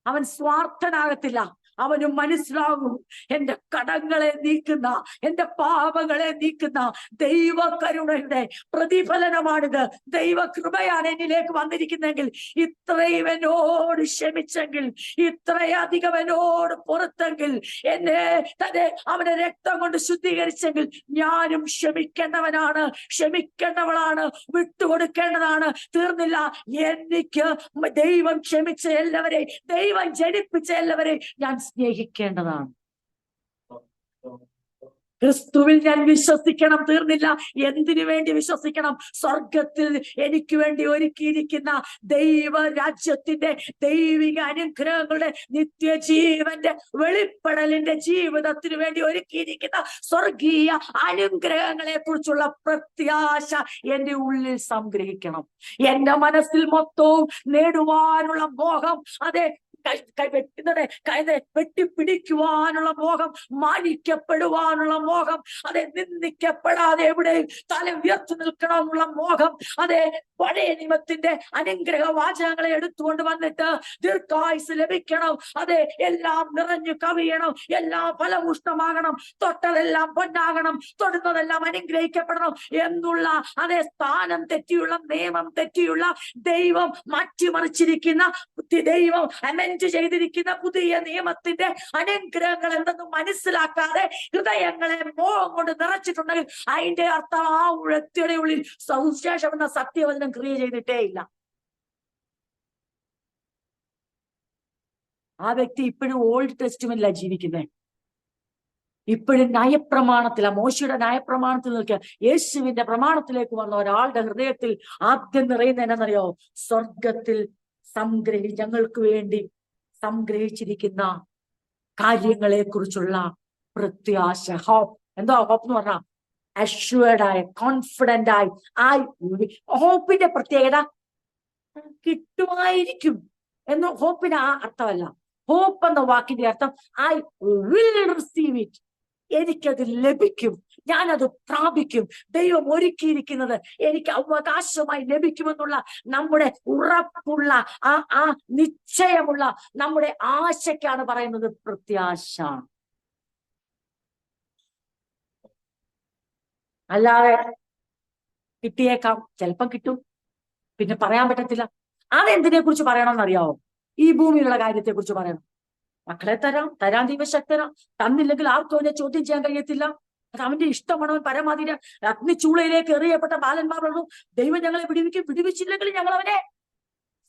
അവൻ സ്വാർത്ഥനാകത്തില്ല. അവന് മനസ്സിലാകും, എന്റെ കടങ്ങളെ നീക്കുന്ന, എന്റെ പാപങ്ങളെ നീക്കുന്ന ദൈവ കരുണയുടെ പ്രതിഫലനമാണിത്. ദൈവ കൃപയാണ് എന്നിലേക്ക് വന്നിരിക്കുന്നെങ്കിൽ, ഇത്രയും എന്നോട് ക്ഷമിച്ചെങ്കിൽ, ഇത്രയധികം എന്നോട് പുറത്തെങ്കിൽ, എന്നെ തന്നെ അവന്റെ രക്തം കൊണ്ട് ശുദ്ധീകരിച്ചെങ്കിൽ ഞാനും ക്ഷമിക്കേണ്ടവനാണ്, ക്ഷമിക്കേണ്ടവളാണ്, വിട്ടുകൊടുക്കേണ്ടതാണ്. തീർന്നില്ല, എനിക്ക് ദൈവം ക്ഷമിച്ച എല്ലാവരെയും, ദൈവം ജനിപ്പിച്ച എല്ലാവരെയും ഞാൻ സ്നേഹിക്കേണ്ടതാണ്. ക്രിസ്തുവിൽ ഞാൻ വിശ്വസിക്കണം. തീർന്നില്ല, എന്തിനു വേണ്ടി വിശ്വസിക്കണം? സ്വർഗത്തിൽ എനിക്ക് വേണ്ടി ഒരുക്കിയിരിക്കുന്ന ദൈവരാജ്യത്തിന്റെ ദൈവിക അനുഗ്രഹങ്ങളുടെ നിത്യജീവന്റെ വെളിപ്പെടലിന്റെ ജീവിതത്തിന് വേണ്ടി ഒരുക്കിയിരിക്കുന്ന സ്വർഗീയ അനുഗ്രഹങ്ങളെ കുറിച്ചുള്ള പ്രത്യാശ എന്റെ ഉള്ളിൽ സംഗ്രഹിക്കണം. എന്റെ മനസ്സിൽ മൊത്തവും നേടുവാനുള്ള മോഹം, അതെ, വെട്ടിപ്പിടിക്കുവാനുള്ള മോഹം, മാനിക്കപ്പെടുവാനുള്ള മോഹം, അതെ, നിന്ദിക്കപ്പെടാതെ എവിടെയും തല ഉയർത്തി നിൽക്കണമെന്നുള്ള മോഹം, അതെ, പഴയ നിയമത്തിന്റെ അനുഗ്രഹ വാചകങ്ങളെ എടുത്തുകൊണ്ട് വന്നിട്ട് ദീർഘായുസ് ലഭിക്കണം, അതെ, എല്ലാം നിറഞ്ഞു കവിയണം, എല്ലാം ഫലപുഷ്ടമാകണം, തൊട്ടതെല്ലാം പൊന്നാകണം, തൊടുന്നതെല്ലാം അനുഗ്രഹിക്കപ്പെടണം എന്നുള്ള, അതേ, സ്ഥാനം തെറ്റിയുള്ള, നിയമം തെറ്റിയുള്ള, ദൈവം മാറ്റിമറിച്ചിരിക്കുന്ന, ദൈവം ചെയ്തിരിക്കുന്ന പുതിയ നിയമത്തിന്റെ അനുഗ്രഹങ്ങൾ എന്തെന്ന് മനസ്സിലാക്കാതെ ഹൃദയങ്ങളെ മോഹം കൊണ്ട് നിറച്ചിട്ടുണ്ടെങ്കിൽ അതിന്റെ അർത്ഥം ആ വ്യക്തിയുടെ ഉള്ളിൽ സുവിശേഷം എന്ന സത്യവചനം ക്രിയ ചെയ്തിട്ടേ ഇല്ല. ആ വ്യക്തി ഇപ്പോഴും ഓൾഡ് ടെസ്റ്റ്മെന്റിലാണ് ജീവിക്കുന്നത്. ഇപ്പോഴും ന്യായപ്രമാണത്തില, മോശയുടെ ന്യായപ്രമാണത്തിൽ നിൽക്കുക. യേശുവിന്റെ പ്രമാണത്തിലേക്ക് വന്ന ഒരാളുടെ ഹൃദയത്തിൽ ആദ്യം നിറയുന്ന എന്നറിയോ? സ്വർഗത്തിൽ ഞങ്ങൾക്ക് വേണ്ടി സംഗ്രഹിച്ചിരിക്കുന്ന കാര്യങ്ങളെ കുറിച്ചുള്ള പ്രത്യാശ, ഹോപ്പ്. എന്താ ഹോപ്പ് എന്ന് പറഞ്ഞാൽ? അഷ്വേർഡ് ആയ, കോൺഫിഡന്റ് ആയി. ആ ഹോപ്പിന്റെ പ്രത്യേകത കിട്ടുമായിരിക്കും എന്ന് ഹോപ്പിന് ആ അർത്ഥമല്ല. ഹോപ്പ് എന്ന വാക്കിന്റെ അർത്ഥം ഐ വിൽ റിസീവ് ഇറ്റ്, എനിക്കത് ലഭിക്കും, ഞാനത് പ്രാപിക്കും, ദൈവം ഒരുക്കിയിരിക്കുന്നത് എനിക്ക് അവകാശമായി ലഭിക്കുമെന്നുള്ള നമ്മുടെ ഉറപ്പുള്ള ആ നിശ്ചയമുള്ള നമ്മുടെ ആശയ്ക്കാണ് പറയുന്നത് പ്രത്യാശ. അല്ലാതെ കിട്ടിയേക്കാം, ചിലപ്പം കിട്ടും, പിന്നെ പറയാൻ പറ്റത്തില്ല. അതെന്തിനെ കുറിച്ച് പറയണമെന്നറിയാവോ? ഈ ഭൂമിയുള്ള കാര്യത്തെ കുറിച്ച് പറയണം. മക്കളെ തരാൻ ദൈവശക്തനാ. തന്നില്ലെങ്കിൽ ആർക്കും അവനെ ചോദ്യം ചെയ്യാൻ കഴിയത്തില്ല. അത് അവന്റെ ഇഷ്ടമാണ്. അവൻ പരമാതിര അഗ്നിച്ചൂളയിലേക്ക് എറിയപ്പെട്ട ബാലന്മാർ പറഞ്ഞു, ദൈവം ഞങ്ങളെ വിടുവിക്കും, വിടുവിച്ചില്ലെങ്കിൽ ഞങ്ങൾ അവനെ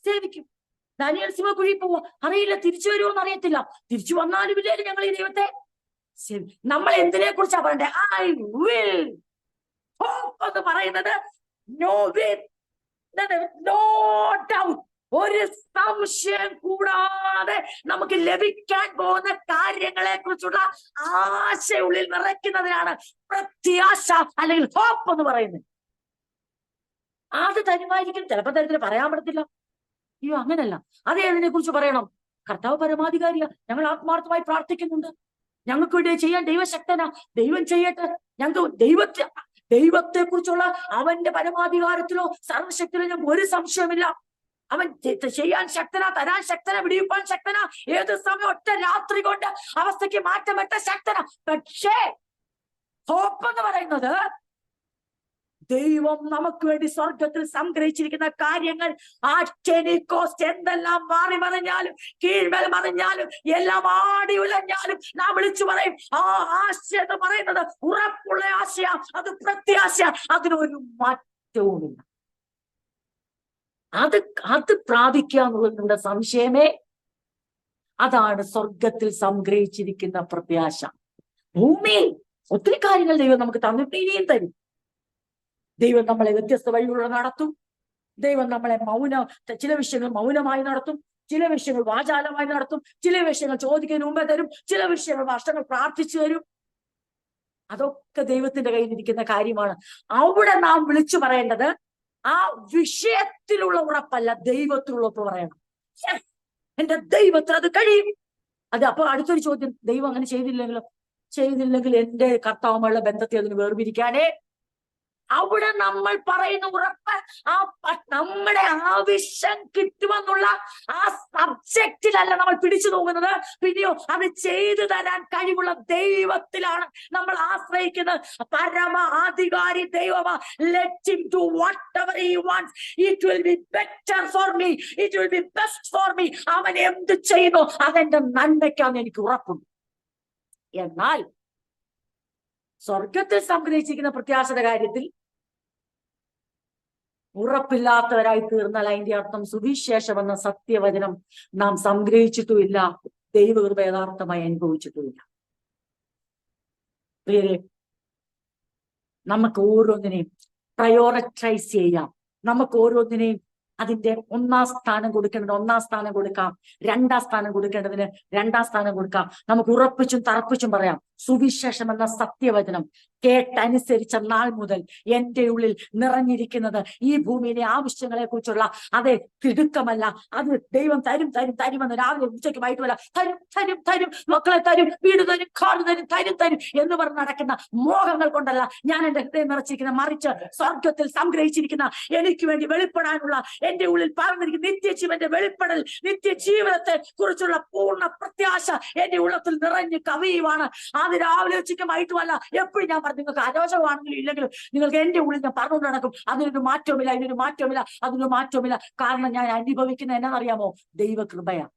സേവിക്കും. ദാനിയേൽ സിംഹക്കുഴി പോവോ അറിയില്ല, തിരിച്ചു വരുമോന്ന് അറിയത്തില്ല. തിരിച്ചു വന്നാലും ഇല്ലേ ഞങ്ങൾ ഈ ദൈവത്തെ നമ്മൾ എന്തിനെ കുറിച്ചാ പറയണ്ടേ? I will. ഹോപ്പ് എന്ന് പറയുന്നത് നോ ഡൗട്ട്, ഒരു സംശയം കൂടാതെ നമുക്ക് ലഭിക്കാൻ പോകുന്ന കാര്യങ്ങളെ കുറിച്ചുള്ള ആശ ഉള്ളിൽ നിറയ്ക്കുന്നതിനാണ് പ്രത്യാശ അല്ലെങ്കിൽ ഹോപ്പ് എന്ന് പറയുന്നത്. അത് തരുമായിരിക്കും, ചിലപ്പോൾ തരത്തിൽ പറയാൻ പറ്റത്തില്ല. അയ്യോ അങ്ങനല്ല, അതേ അതിനെ കുറിച്ച് പറയണം. കർത്താവ് പരമാധികാരിയാ, ഞങ്ങൾ ആത്മാർത്ഥമായി പ്രാർത്ഥിക്കുന്നുണ്ട്, ഞങ്ങൾക്ക് വേണ്ടി ചെയ്യാൻ ദൈവശക്തനാ, ദൈവം ചെയ്യട്ടെ. ഞങ്ങൾക്ക് ദൈവത്തെ കുറിച്ചുള്ള അവന്റെ പരമാധികാരത്തിലോ സർവശക്തിയിലോ ഞങ്ങൾക്ക് ഒരു സംശയമില്ല. അവൻ ചെയ്യാൻ ശക്തനാ, തരാൻ ശക്തനാ, വിടിയിപ്പാൻ ശക്തനാ, ഏത് സമയം ഒറ്റ രാത്രി കൊണ്ട് അവസ്ഥയ്ക്ക് മാറ്റം വരുത്താൻ ശക്തനാ. പക്ഷേ ഹോപ്പ് എന്ന് പറയുന്നത് ദൈവം നമുക്ക് വേണ്ടി സ്വർഗത്തിൽ സംഗ്രഹിച്ചിരിക്കുന്ന കാര്യങ്ങൾ കോസ്റ്റ് എന്തെല്ലാം മാറി മറിഞ്ഞാലും കീഴ്മേൽ മറിഞ്ഞാലും എല്ലാം ആടി ഉലഞ്ഞാലും നാം വിളിച്ചു പറയും ആ ആശ എന്ന് പറയുന്നത് ഉറപ്പുള്ള ആശയ, അത് പ്രത്യാശ, അതിനൊരു മാറ്റവുമില്ല. അത് പ്രാപിക്കുക എന്നുള്ളത് നമ്മുടെ സംശയമേ. അതാണ് സ്വർഗത്തിൽ സംഗ്രഹിച്ചിരിക്കുന്ന പ്രത്യാശ. ഭൂമിയിൽ ഒത്തിരി കാര്യങ്ങൾ ദൈവം നമുക്ക് തന്നിട്ട് ഇനിയും തരും. ദൈവം നമ്മളെ വ്യത്യസ്ത വഴികളിലൂടെ നടത്തും. ദൈവം നമ്മളെ ചില വിഷയങ്ങൾ മൗനമായി നടത്തും, ചില വിഷയങ്ങൾ വാചാലമായി നടത്തും, ചില വിഷയങ്ങൾ ചോദിക്കുന്നതിന് മുമ്പേ തരും, ചില വിഷയങ്ങൾ വർഷങ്ങൾ പ്രാർത്ഥിച്ചു തരും. അതൊക്കെ ദൈവത്തിന്റെ കയ്യിലിരിക്കുന്ന കാര്യമാണ്. അവിടെ നാം വിളിച്ചു പറയേണ്ടത് ആ വിഷയത്തിലുള്ള ഉറപ്പല്ല, ദൈവത്തിലുള്ള ഉറപ്പ് പറയണം. എന്റെ ദൈവത്തിന് അത് കഴിയും. അപ്പൊ അടുത്തൊരു ചോദ്യം, ദൈവം അങ്ങനെ ചെയ്തില്ലെങ്കിൽ എന്റെ കർത്താവുമായുള്ള ബന്ധത്തെ അതിന് വേർപിരിക്കാനേ. അവിടെ നമ്മൾ പറയുന്ന ഉറപ്പ് നമ്മുടെ ആവശ്യം കിട്ടുമെന്നുള്ള ആ സബ്ജക്റ്റിലല്ല നമ്മൾ പിടിച്ചു നോക്കുന്നത്, പിന്നെയോ അത് ചെയ്തു തരാൻ കഴിവുള്ള ദൈവത്തിലാണ് നമ്മൾ ആശ്രയിക്കുന്നത്. പരമാധികാരി ദൈവമാ. Let him do whatever he wants. It will be better for me. It will be best for me. അവൻ എന്ത് ചെയ്യുന്നു അതെന്റെ നന്മയ്ക്കാന്ന് എനിക്ക് ഉറപ്പുണ്ട്. എന്നാൽ സ്വർഗത്തിൽ സംഗ്രഹിച്ചിരിക്കുന്ന പ്രത്യാശയുടെ കാര്യത്തിൽ ഉറപ്പില്ലാത്തവരായി തീർന്നാൽ അതിന്റെ അർത്ഥം സുവിശേഷം എന്ന സത്യവചനം നാം സംഗ്രഹിച്ചിട്ടുമില്ല, ദൈവകൃപ യഥാർത്ഥമായി അനുഭവിച്ചിട്ടുമില്ല. പ്രിയരെ, നമുക്ക് ഓരോന്നിനെയും പ്രയോറിറ്റൈസ് ചെയ്യാം. നമുക്ക് ഓരോന്നിനെയും അതിന്റെ ഒന്നാം സ്ഥാനം കൊടുക്കാം, രണ്ടാം സ്ഥാനം കൊടുക്കേണ്ടതിന് രണ്ടാം സ്ഥാനം കൊടുക്കാം. നമുക്ക് ഉറപ്പിച്ചും തറപ്പിച്ചും പറയാം, സുവിശേഷം എന്ന സത്യവചനം കേട്ടനുസരിച്ച നാൾ മുതൽ എന്റെ ഉള്ളിൽ നിറഞ്ഞിരിക്കുന്നത് ഈ ഭൂമിയിലെ ആവശ്യങ്ങളെ കുറിച്ചുള്ള അതേ തിടുക്കമല്ല, അത് ദൈവം തരുമെന്ന് രാവിലെ ഉച്ചയ്ക്ക് വൈകിട്ടുമല്ല, തരും മക്കളെ തരും, വീട് തരും, കാട് തരും എന്ന് പറഞ്ഞ് നടക്കുന്ന മോഹങ്ങൾ കൊണ്ടല്ല ഞാൻ എന്റെ ഹൃദയം നിറച്ചിരിക്കുന്ന, മറിച്ച് സ്വർഗത്തിൽ സംഗ്രഹിച്ചിരിക്കുന്ന എനിക്ക് വേണ്ടി വെളിപ്പെടാനുള്ള എന്റെ ഉള്ളിൽ പറഞ്ഞിരിക്കുന്ന നിത്യജീവന്റെ വെളിപ്പെടൽ, നിത്യജീവനത്തെ കുറിച്ചുള്ള പൂർണ്ണ പ്രത്യാശ എന്റെ ഉള്ളത്തിൽ നിറഞ്ഞ് കവിയുവാണ്. അത് രാവിലെ ഉച്ചയ്ക്ക് വൈകിട്ടുമല്ല, എപ്പോഴും ഞാൻ പറഞ്ഞു, നിങ്ങൾക്ക് അരോചകമാണെങ്കിലും ഇല്ലെങ്കിലും നിങ്ങൾക്ക് എന്റെ ഉള്ളിൽ ഞാൻ പറഞ്ഞുകൊണ്ട് നടക്കും. അതിനൊരു മാറ്റവുമില്ല. കാരണം ഞാൻ അനുഭവിക്കുന്ന എന്നറിയാമോ? ദൈവകൃപയാണ്.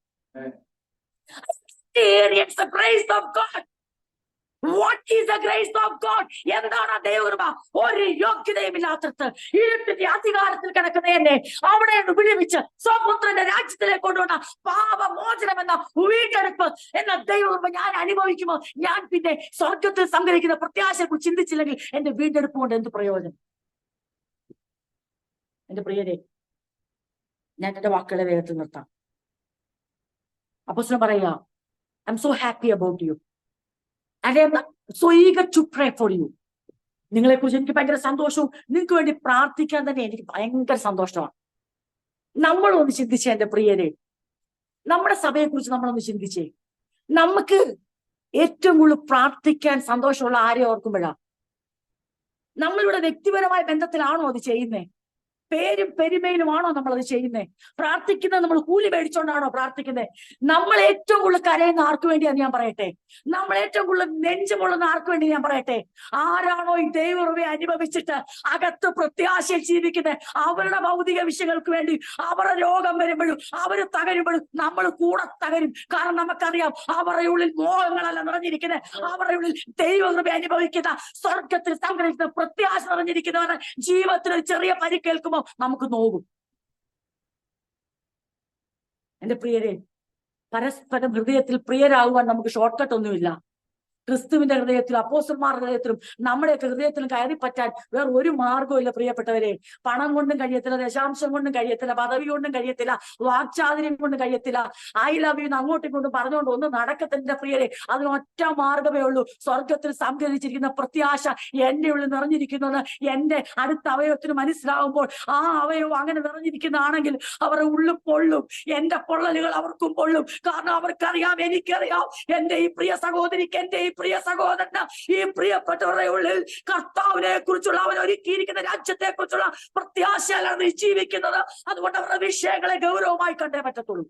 What is the grace of God? എന്താണ് ആ ദൈവകൃപ? ഒരു യോഗ്യതയുമില്ലാത്തത് ഇരുട്ടിന്റെ അധികാരത്തിൽ കിടക്കുന്ന എന്നെ അവിടെ നിന്ന് വിടുവിച്ച് സ്വപുത്രന്റെ രാജ്യത്തിലേക്ക് കൊണ്ടുവന്ന പാപമോചനം എന്ന വീണ്ടെടുപ്പ് എന്ന ദൈവകൃപ ഞാൻ അനുഭവിക്കുമോ? ഞാൻ പിന്നെ സ്വർഗത്തിൽ സംഗ്രഹിക്കുന്ന പ്രത്യാശയെ കുറിച്ച് ചിന്തിച്ചില്ലെങ്കിൽ എന്റെ വീണ്ടെടുപ്പ് കൊണ്ട് എന്ത് പ്രയോജനം? എന്റെ പ്രിയരെ, ഞാൻ എന്റെ വാക്കുകളെ വേഗത്തിൽ നിർത്താം. അപ്പോസ്തലൻ പറയുക, I'm so happy about you and I'm so eager to pray for you. നിങ്ങളെ കുറിച്ച് എനിക്ക് ഭയങ്കര സന്തോഷവും നിങ്ങൾക്ക് വേണ്ടി പ്രാർത്ഥിക്കാൻ തന്നെ എനിക്ക് ഭയങ്കര സന്തോഷമാണ്. നമ്മളൊന്ന് ചിന്തിച്ചേ എന്റെ പ്രിയരെ, നമ്മുടെ സഭയെ കുറിച്ച് നമ്മളൊന്ന് ചിന്തിച്ചേ. നമുക്ക് ഏറ്റവും കൂടുതൽ പ്രാർത്ഥിക്കാൻ സന്തോഷമുള്ള ആരെ ഓർക്കുമ്പോഴാ? നമ്മളിവിടെ വ്യക്തിപരമായ ബന്ധത്തിലാണോ അത് ചെയ്യുന്നേ? പേരും പെരുമയിലുമാണോ നമ്മളത് ചെയ്യുന്നത്? പ്രാർത്ഥിക്കുന്നത് നമ്മൾ കൂലി മേടിച്ചോണ്ടാണോ പ്രാർത്ഥിക്കുന്നത്? നമ്മൾ ഏറ്റവും കൂടുതൽ കരയുന്ന ആർക്ക് വേണ്ടിയാന്ന് ഞാൻ പറയട്ടെ? നമ്മൾ ഏറ്റവും കൂടുതൽ നെഞ്ചുകൊള്ളുന്ന ആർക്ക് വേണ്ടി ഞാൻ പറയട്ടെ? ആരാണോ ഈ ദൈവകൃപയെ അനുഭവിച്ചിട്ട് അകത്ത് പ്രത്യാശയിൽ ജീവിക്കുന്നത്, അവരുടെ ഭൗതിക വിഷയങ്ങൾക്ക് വേണ്ടി അവരുടെ രോഗം വരുമ്പോഴും അവർ തകരുമ്പോഴും നമ്മൾ കൂടെ തകരും. കാരണം നമുക്കറിയാം അവരുടെ ഉള്ളിൽ മോഹങ്ങളല്ല നിറഞ്ഞിരിക്കുന്നത്, അവരുടെ ഉള്ളിൽ ദൈവകൃപ അനുഭവിക്കുന്ന സ്വർഗത്തിൽ സംഗ്രഹിക്കുന്ന പ്രത്യാശ നിറഞ്ഞിരിക്കുന്നവരുടെ ജീവിതത്തിൽ ഒരു ചെറിയ പരിക്കേൽക്കുമ്പോൾ നമുക്ക് നോക്കും. എന്റെ പ്രിയരെ, പരസ്പരം ഹൃദയത്തിൽ പ്രിയരാകുവാൻ നമുക്ക് ഷോർട്ട് കട്ട് ഒന്നുമില്ല. ക്രിസ്തുവിന്റെ ഹൃദയത്തിലും അപ്പോസ്തലന്മാരുടെ ഹൃദയത്തിലും നമ്മുടെയൊക്കെ ഹൃദയത്തിലും കയറി പറ്റാൻ വേറെ ഒരു മാർഗവും ഇല്ല പ്രിയപ്പെട്ടവരെ. പണം കൊണ്ടും കഴിയത്തില്ല, ദശാംശം കൊണ്ടും കഴിയത്തില്ല, പദവി കൊണ്ടും കഴിയത്തില്ല, വാക്ചാതുര്യം കൊണ്ടും കഴിയത്തില്ല, ഐ ലവ് യു അങ്ങോട്ടും ഇങ്ങോട്ടും പറഞ്ഞുകൊണ്ട് ഒന്നും നടക്കത്തിന്റെ പ്രിയരെ. അതിനൊറ്റ മാർഗമേ ഉള്ളൂ. സ്വർഗത്തിൽ സംഗ്രഹിച്ചിരിക്കുന്ന പ്രത്യാശ എന്റെ ഉള്ളിൽ നിറഞ്ഞിരിക്കുന്നത് എന്റെ അടുത്ത അവയവത്തിന് മനസ്സിലാവുമ്പോൾ ആ അവയവം അങ്ങനെ നിറഞ്ഞിരിക്കുന്നതാണെങ്കിൽ അവരുടെ ഉള്ളിൽ പൊള്ളും. എന്റെ പൊള്ളലുകൾ അവർക്കും പൊള്ളും. കാരണം അവർക്കറിയാം, എനിക്കറിയാം, എന്റെ ഈ പ്രിയ സഹോദരിക്ക്, എന്റെ ഈ പ്രിയ സഹോദരന്, ഈ പ്രിയപ്പെട്ടവരുടെ ഉള്ളിൽ കർത്താവിനെ കുറിച്ചുള്ള, അവൻ ഒരുക്കിയിരിക്കുന്ന രാജ്യത്തെ കുറിച്ചുള്ള പ്രത്യാശയിലാണ് ജീവിക്കുന്നത്. അതുകൊണ്ട് അവരുടെ വിഷയങ്ങളെ ഗൗരവമായി കണ്ടേ പറ്റത്തുള്ളൂ.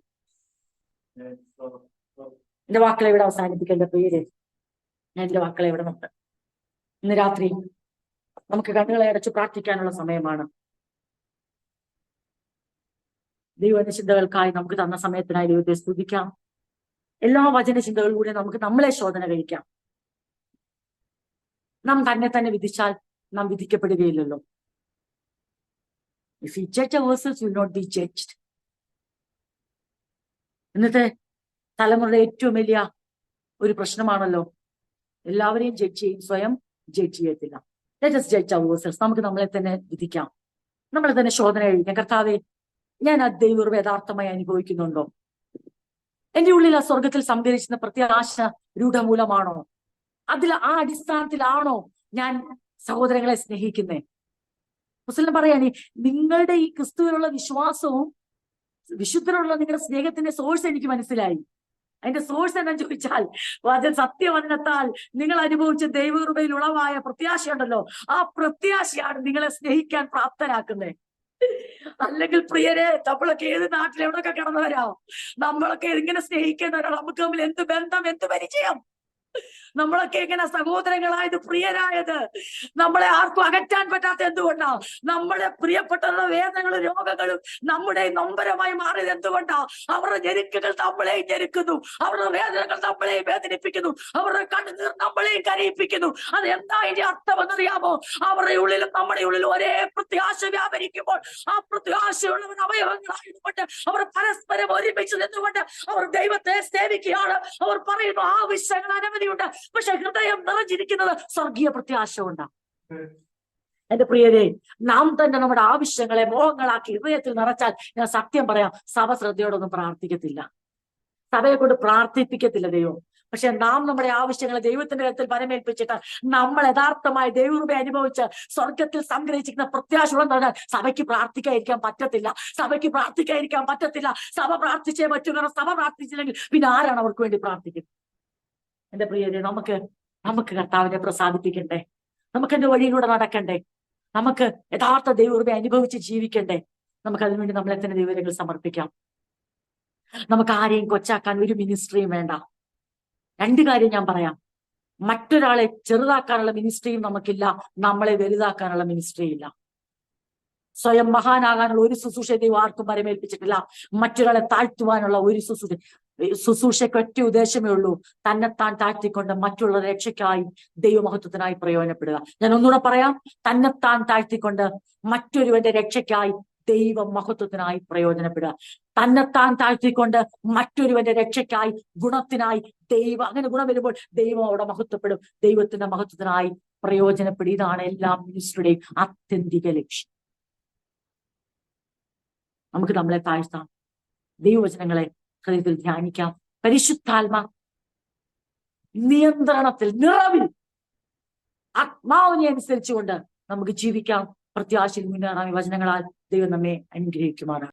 എന്റെ വാക്കുകളെ ഇവിടെ അവസാനിപ്പിക്കേണ്ട പ്രിയരെ, ഞാൻ എന്റെ വാക്കുകളെ ഇവിടെ നിർത്താം. ഇന്ന് രാത്രി നമുക്ക് കണ്ണുകളെ അടച്ചു പ്രാർത്ഥിക്കാനുള്ള സമയമാണ്. ദൈവത്തിന്റെ ചിന്തകൾക്കായി നമുക്ക് തന്ന സമയത്തിനായി ദൈവത്തെ സ്തുതിക്കാം. എല്ലാ വചന ചിന്തകളിലൂടെ നമുക്ക് നമ്മളെ ശോധന കഴിക്കാം. നാം തന്നെ വിധിച്ചാൽ നാം വിധിക്കപ്പെടുകയില്ലല്ലോ. If we judge ourselves, we will not be judged. ഇന്നത്തെ തലമുറയുടെ ഏറ്റവും വലിയ ഒരു പ്രശ്നമാണല്ലോ, എല്ലാവരെയും ജഡ്ജ് ചെയ്യും, സ്വയം ജഡ്ജ് ചെയ്യത്തില്ല. Let us judge ourselves. നമുക്ക് നമ്മളെ തന്നെ വിധിക്കാം, നമ്മളെ തന്നെ ശോധന കഴിക്കാം. കർത്താവേ, ഞാൻ ആ ദൈവകൃപ യഥാർത്ഥമായി അനുഭവിക്കുന്നുണ്ടോ? എന്റെ ഉള്ളിൽ ആ സ്വർഗത്തിൽ സംഭരിച്ചിരുന്ന പ്രത്യാശ രൂഢമൂലമാണോ? ആ അടിസ്ഥാനത്തിലാണോ ഞാൻ സഹോദരങ്ങളെ സ്നേഹിക്കുന്നേ? മുസ്ലിം പറയാനി, നിങ്ങളുടെ ഈ ക്രിസ്തുവിനുള്ള വിശ്വാസവും വിശുദ്ധനുള്ള നിങ്ങളുടെ സ്നേഹത്തിന്റെ സോഴ്സ് എനിക്ക് മനസ്സിലായി. അതിന്റെ സോഴ്സ് എന്താണെന്ന് ചോദിച്ചാൽ, സത്യവചനത്താൽ നിങ്ങൾ അനുഭവിച്ച ദൈവകൃപയിൽ ഉളവായ പ്രത്യാശയുണ്ടല്ലോ, ആ പ്രത്യാശയാണ് നിങ്ങളെ സ്നേഹിക്കാൻ പ്രാപ്തരാക്കുന്നത്. അല്ലെങ്കിൽ പ്രിയരെ, നമ്മളൊക്കെ ഏത് നാട്ടിൽ എവിടെയൊക്കെ കിടന്നവരാ, നമ്മളൊക്കെ ഇങ്ങനെ സ്നേഹിക്കുന്നവരാ. നമുക്ക് തമ്മിൽ എന്ത് ബന്ധം, എന്ത് പരിചയം! നമ്മളൊക്കെ എങ്ങനെ സഹോദരങ്ങളായത്, പ്രിയരായത്? നമ്മളെ ആർക്കും അകറ്റാൻ പറ്റാത്ത എന്തുകൊണ്ടാ? നമ്മുടെ പ്രിയപ്പെട്ടവരുടെ വേദനകളും രോഗങ്ങളും നമ്മുടെ നൊമ്പരമായി മാറിയത് എന്തുകൊണ്ടാ? അവരുടെ ഞെരുക്കുകൾ നമ്മളെയും ഞെരുക്കുന്നു, അവരുടെ വേദനകൾ നമ്മളെയും വേദനിപ്പിക്കുന്നു, അവരുടെ കണ്ണുനീർ നമ്മളെയും കരയിപ്പിക്കുന്നു. അത് എന്താ ഇതിന്റെ അർത്ഥമെന്നറിയാമോ? അവരുടെ ഉള്ളിലും നമ്മുടെ ഉള്ളിലും ഒരേ പ്രത്യാശ വ്യാപരിക്കുമ്പോൾ ആ പ്രത്യാശയുള്ളവൻ അവയവങ്ങളായതുകൊണ്ട് അവർ പരസ്പരം ഒരുമിച്ച് നിന്നുകൊണ്ട് അവർ ദൈവത്തെ സേവിക്കുകയാണ്. അവർ പറയുന്നു ആവശ്യങ്ങൾ അനവധിയുണ്ട്, പക്ഷെ ഹൃദയം നിറഞ്ഞിരിക്കുന്നത് സ്വർഗീയ പ്രത്യാശ കൊണ്ടാണ്. എന്റെ പ്രിയരെ, നാം തന്നെ നമ്മുടെ ആവശ്യങ്ങളെ മോഹങ്ങളാക്കി ഹൃദയത്തിൽ നിറച്ചാൽ, ഞാൻ സത്യം പറയാം, സഭ ശ്രദ്ധയോടൊന്നും പ്രാർത്ഥിക്കത്തില്ല, സഭയെ കൊണ്ട് പ്രാർത്ഥിപ്പിക്കത്തില്ല ദൈവം. പക്ഷെ നാം നമ്മുടെ ആവശ്യങ്ങളെ ദൈവത്തിന്റെ കരുത്തിൽ പരമേൽപ്പിച്ചിട്ട് നമ്മൾ യഥാർത്ഥമായി ദൈവകൃപ അനുഭവിച്ച് സ്വർഗത്തിൽ സംഗ്രഹിച്ചിരിക്കുന്ന പ്രത്യാശ ഉണ്ടെന്ന് സഭയ്ക്ക് പ്രാർത്ഥിക്കാതിരിക്കാൻ പറ്റത്തില്ല. സഭയ്ക്ക് പ്രാർത്ഥിക്കാതിരിക്കാൻ പറ്റത്തില്ല. സഭ പ്രാർത്ഥിച്ചേ പറ്റൂ. കാരണം സഭ പ്രാർത്ഥിച്ചില്ലെങ്കിൽ പിന്നെ ആരാണ് അവർക്ക് വേണ്ടി പ്രാർത്ഥിക്കുന്നത്? എന്റെ പ്രിയരെ, നമുക്ക് കർത്താവിനെ പ്രസാദിപ്പിക്കണ്ടേ? നമുക്ക് എന്റെ വഴിയിലൂടെ നടക്കണ്ടേ? നമുക്ക് യഥാർത്ഥ ദൈവകൃപ അനുഭവിച്ച് ജീവിക്കണ്ടേ? നമുക്ക് അതിനുവേണ്ടി നമ്മളെ തന്നെ ദൈവങ്ങൾ സമർപ്പിക്കാം. നമുക്ക് ആരെയും കൊച്ചാക്കാൻ ഒരു മിനിസ്ട്രിയും വേണ്ട. രണ്ട് കാര്യം ഞാൻ പറയാം. മറ്റൊരാളെ ചെറുതാക്കാനുള്ള മിനിസ്ട്രിയും നമുക്കില്ല, നമ്മളെ വലുതാക്കാനുള്ള മിനിസ്ട്രി ഇല്ല. സ്വയം മഹാനാകാനുള്ള ഒരു ശുശ്രൂഷ ദൈവം ആർക്കും പരമേൽപ്പിച്ചിട്ടില്ല. മറ്റൊരാളെ താഴ്ത്തുവാനുള്ള ഒരു ശുശ്രൂഷ. ശുശ്രൂഷയ്ക്ക് ഒറ്റ ഉദ്ദേശമേ ഉള്ളൂ, തന്നെത്താൻ താഴ്ത്തിക്കൊണ്ട് മറ്റുള്ള രക്ഷയ്ക്കായി ദൈവമഹത്വത്തിനായി പ്രയോജനപ്പെടുക. ഞാൻ ഒന്നുകൂടെ പറയാം, തന്നെത്താൻ താഴ്ത്തിക്കൊണ്ട് മറ്റൊരുവന്റെ രക്ഷയ്ക്കായി ദൈവ മഹത്വത്തിനായി പ്രയോജനപ്പെടുക. തന്നെത്താൻ താഴ്ത്തിക്കൊണ്ട് മറ്റൊരുവന്റെ രക്ഷയ്ക്കായി, ഗുണത്തിനായി അങ്ങനെ ഗുണം വരുമ്പോൾ ദൈവം അവിടെ മഹത്വപ്പെടും. ദൈവത്തിന്റെ മഹത്വത്തിനായി പ്രയോജനപ്പെടും. ഇതാണ് എല്ലാ മിനിസ്റ്ററുടെയും ആത്യന്തിക ലക്ഷ്യം. നമുക്ക് നമ്മളെ താഴ്ത്താം, ദൈവവചനങ്ങളെ ഹൃദയത്തിൽ ധ്യാനിക്കാം. പരിശുദ്ധാത്മ നിയന്ത്രണത്തിൽ, നിറവിൽ, ആത്മാവിനെ അനുസരിച്ചുകൊണ്ട് നമുക്ക് ജീവിക്കാം. പ്രത്യാശയിൽ മുന്നേറാം. വചനങ്ങളാൽ ദൈവം നമ്മെ അനുഗ്രഹിക്കുമാറാണ്.